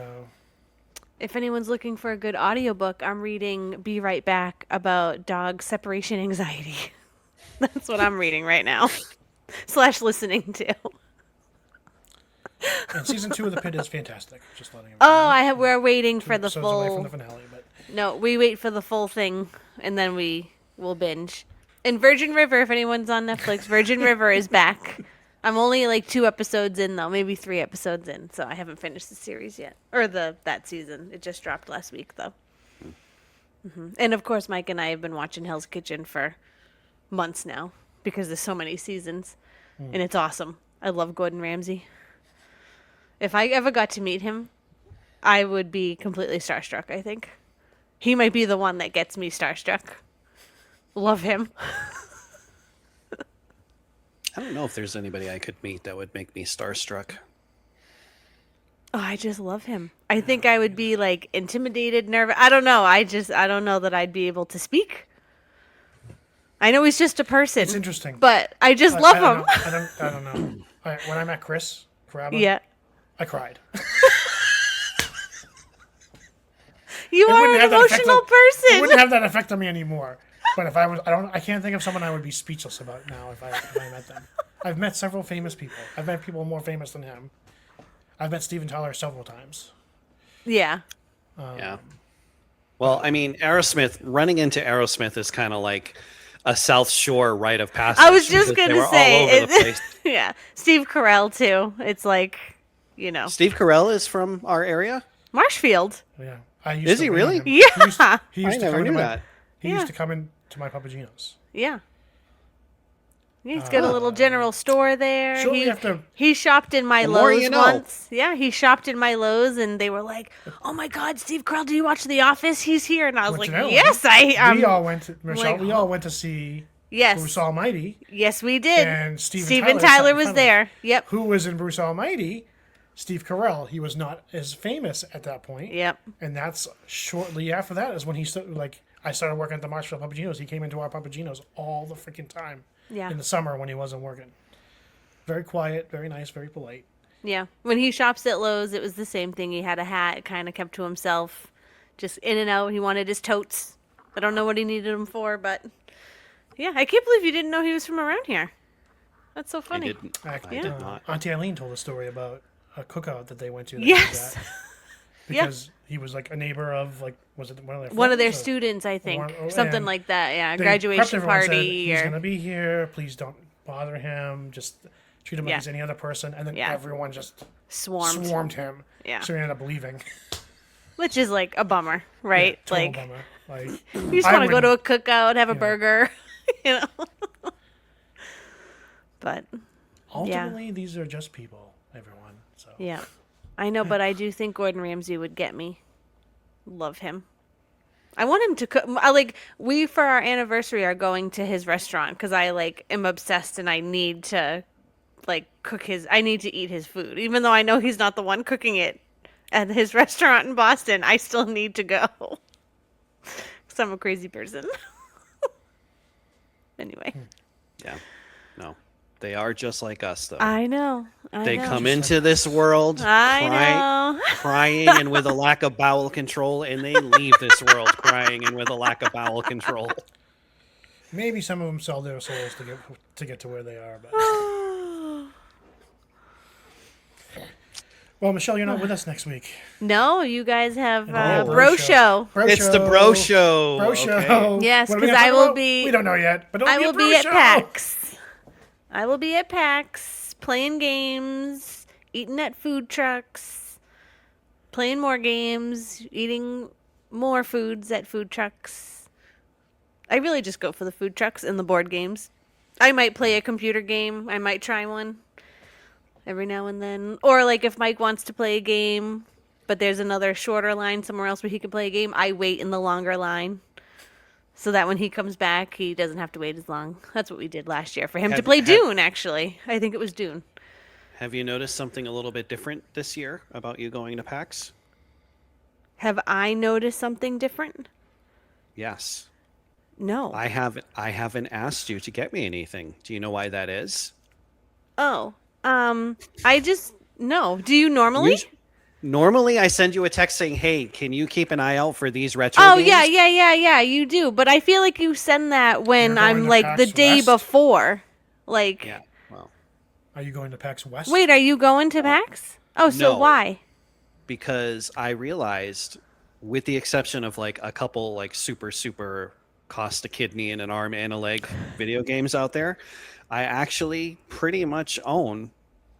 If anyone's looking for a good audiobook, I'm reading Be Right Back about dog separation anxiety. That's what I'm reading right now. / listening to. and season 2 of The Pit is fantastic. Just letting Oh, we're waiting for the episodes away from full. the finale, but No, we wait for the full thing, and then we will binge. And Virgin River, if anyone's on Netflix, Virgin River is back. I'm only like 2 episodes in, though, maybe 3 episodes in, so I haven't finished the series yet, or that season. It just dropped last week, though. And of course, Mike and I have been watching Hell's Kitchen for months now because there's so many seasons, and it's awesome. I love Gordon Ramsay. If I ever got to meet him, I would be completely starstruck, I think. He might be the one that gets me starstruck. Love him. I don't know if there's anybody I could meet that would make me starstruck. Oh, I just love him. I think I would be like intimidated, nervous. I don't know. I don't know that I'd be able to speak. I know he's just a person. it's interesting. But I just I love don't him. know. I don't know. When I met Chris Caraba, Yeah. I cried. You It are wouldn't an have that effect emotional on- It person. wouldn't have that effect on me anymore. But if I was, I can't think of someone I would be speechless about now if I met them. I've met several famous people. I've met people more famous than him. I've met Steven Tyler several times. Yeah. Yeah. Well, I mean, running into Aerosmith is kind of like a South Shore rite of passage. I was just because they going to were all say. over the place. Yeah. Steve Carell, too. It's like, Steve Carell is from our area. Marshfield. Yeah, I used Is to he wing really? him. Yeah. He used I to never come knew to that. He Yeah. used to come into my Papagenos. Yeah. He's got a little general store there. Shortly after, He shopped in my The more Lowe's you know. once. Yeah, he shopped in my Lowe's, and they were like, "Oh my God, Steve Carell, do you watch The Office? He's here." And I was like, coincidentally, "Yes, we all went to Michelle. like, We all went to see yes, Bruce Almighty, yes, we did." and Steven Steven Tyler sat Tyler in was front of us. there. Yep, Who was in Bruce Almighty? Steve Carell. He was not as famous at that point. yep. And that's shortly after that is when he started, like, I started working at the Marshall Papagenos. He came into our Papagenos all the freaking time. Yeah. In the summer when he wasn't working. Very quiet, very nice, very polite. Yeah. When he shops at Lowe's, it was the same thing. He had a hat, kind of kept to himself, just in and out. He wanted his totes. I don't know what he needed them for, but yeah, I can't believe you didn't know he was from around here. That's so I funny. didn't. I did not. Auntie Eileen told a story about a cookout that they went to. That Yes. did that. Because he was like a neighbor of, like, was it One of their friends or- students, I think. One- Something and like that, yeah. they prepped Graduation everyone, said, party. He's Or... going to be here. Please don't bother him. Just treat him like Yeah. he's any other person. And then Yeah. everyone just Swarmed. him. Yeah. So he ended up leaving. Which is like a bummer, right? Yeah, total like, bummer. Like, you just I want to go to a wouldn't- cookout, have a burger, you know? But, Ultimately, these are just people, everyone. So yeah. I know, but I do think Gordon Ramsay would get me. Love him. I want him to cook. Like, we, for our anniversary, are going to his restaurant because I, like, am obsessed and I need to, like, I need to eat his food. Even though I know he's not the one cooking it at his restaurant in Boston, I still need to go. Because I'm a crazy person. Anyway. Yeah. No. They are just like us, though. I know. They come into this world I know. crying and with a lack of bowel control, and they leave this world crying and with a lack of bowel control. maybe some of them sell their souls to get to where they are. But well, Michelle, you're not with us next week. No, you guys have Oh, Bro Show. It's the Bro Show. Bro Okay. Show. Yes, What are we 'cause gonna I talk will about? be- We don't know yet, but it'll I be a will Bro be at Show. PAX. I will be at PAX playing games, eating at food trucks, playing more games, eating more foods at food trucks. I really just go for the food trucks and the board games. I might play a computer game. I might try one every now and then. Or, like, if Mike wants to play a game, but there's another shorter line somewhere else where he can play a game, I wait in the longer line. So that when he comes back, he doesn't have to wait as long. That's what we did last year for him to play Dune, actually. I think it was Dune. Have you noticed something a little bit different this year about you going to PAX? Have I noticed something different? Yes. No. I haven't asked you to get me anything. Do you know why that is? Oh. I just... No. Do you normally? Normally, I send you a text saying, "Hey, can you keep an eye out for these retro Oh, games?" yeah, you do. But I feel like you send that when You're going I'm, to like, the PAX day West? before. Like... Yeah. Well, Are you going to PAX West? Wait, are you going to PAX? Oh, so No. why? because I realized, with the exception of like a couple like super cost a kidney and an arm and a leg video games out there, I actually pretty much own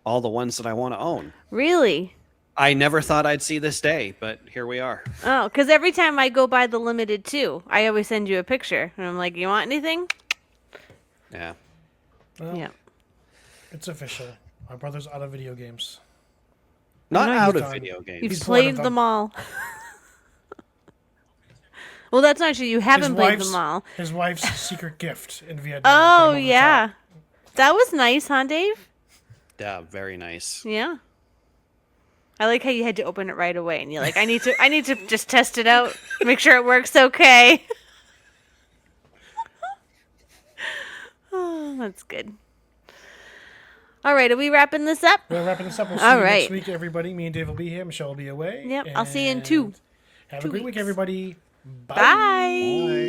all the ones that I want to own. Really? I never thought I'd see this day, but here we are. Oh, because every time I go by the Limited 2, I always send you a picture. And I'm like, you want anything? Yeah. Well, Yeah. it's official. My brother's out of video games. Not No, out he's of done. video games. You've He's bored of played them. them all. Well, that's not true. You haven't played them all. His wife's secret gift in Vietnam. Oh, put him over the yeah. top. That was nice, huh, Dave? Yeah, very nice. Yeah. I like how you had to open it right away, and you're like, I need to just test it out, make sure it works okay. Oh, that's good. All right, are we wrapping this up? We're wrapping this up. We'll see All you right. next week, everybody. Me and Dave will be here. Michelle will be away. Yep, I'll see you in And 2 Have a great week, weeks. everybody. Bye. Bye. Bye.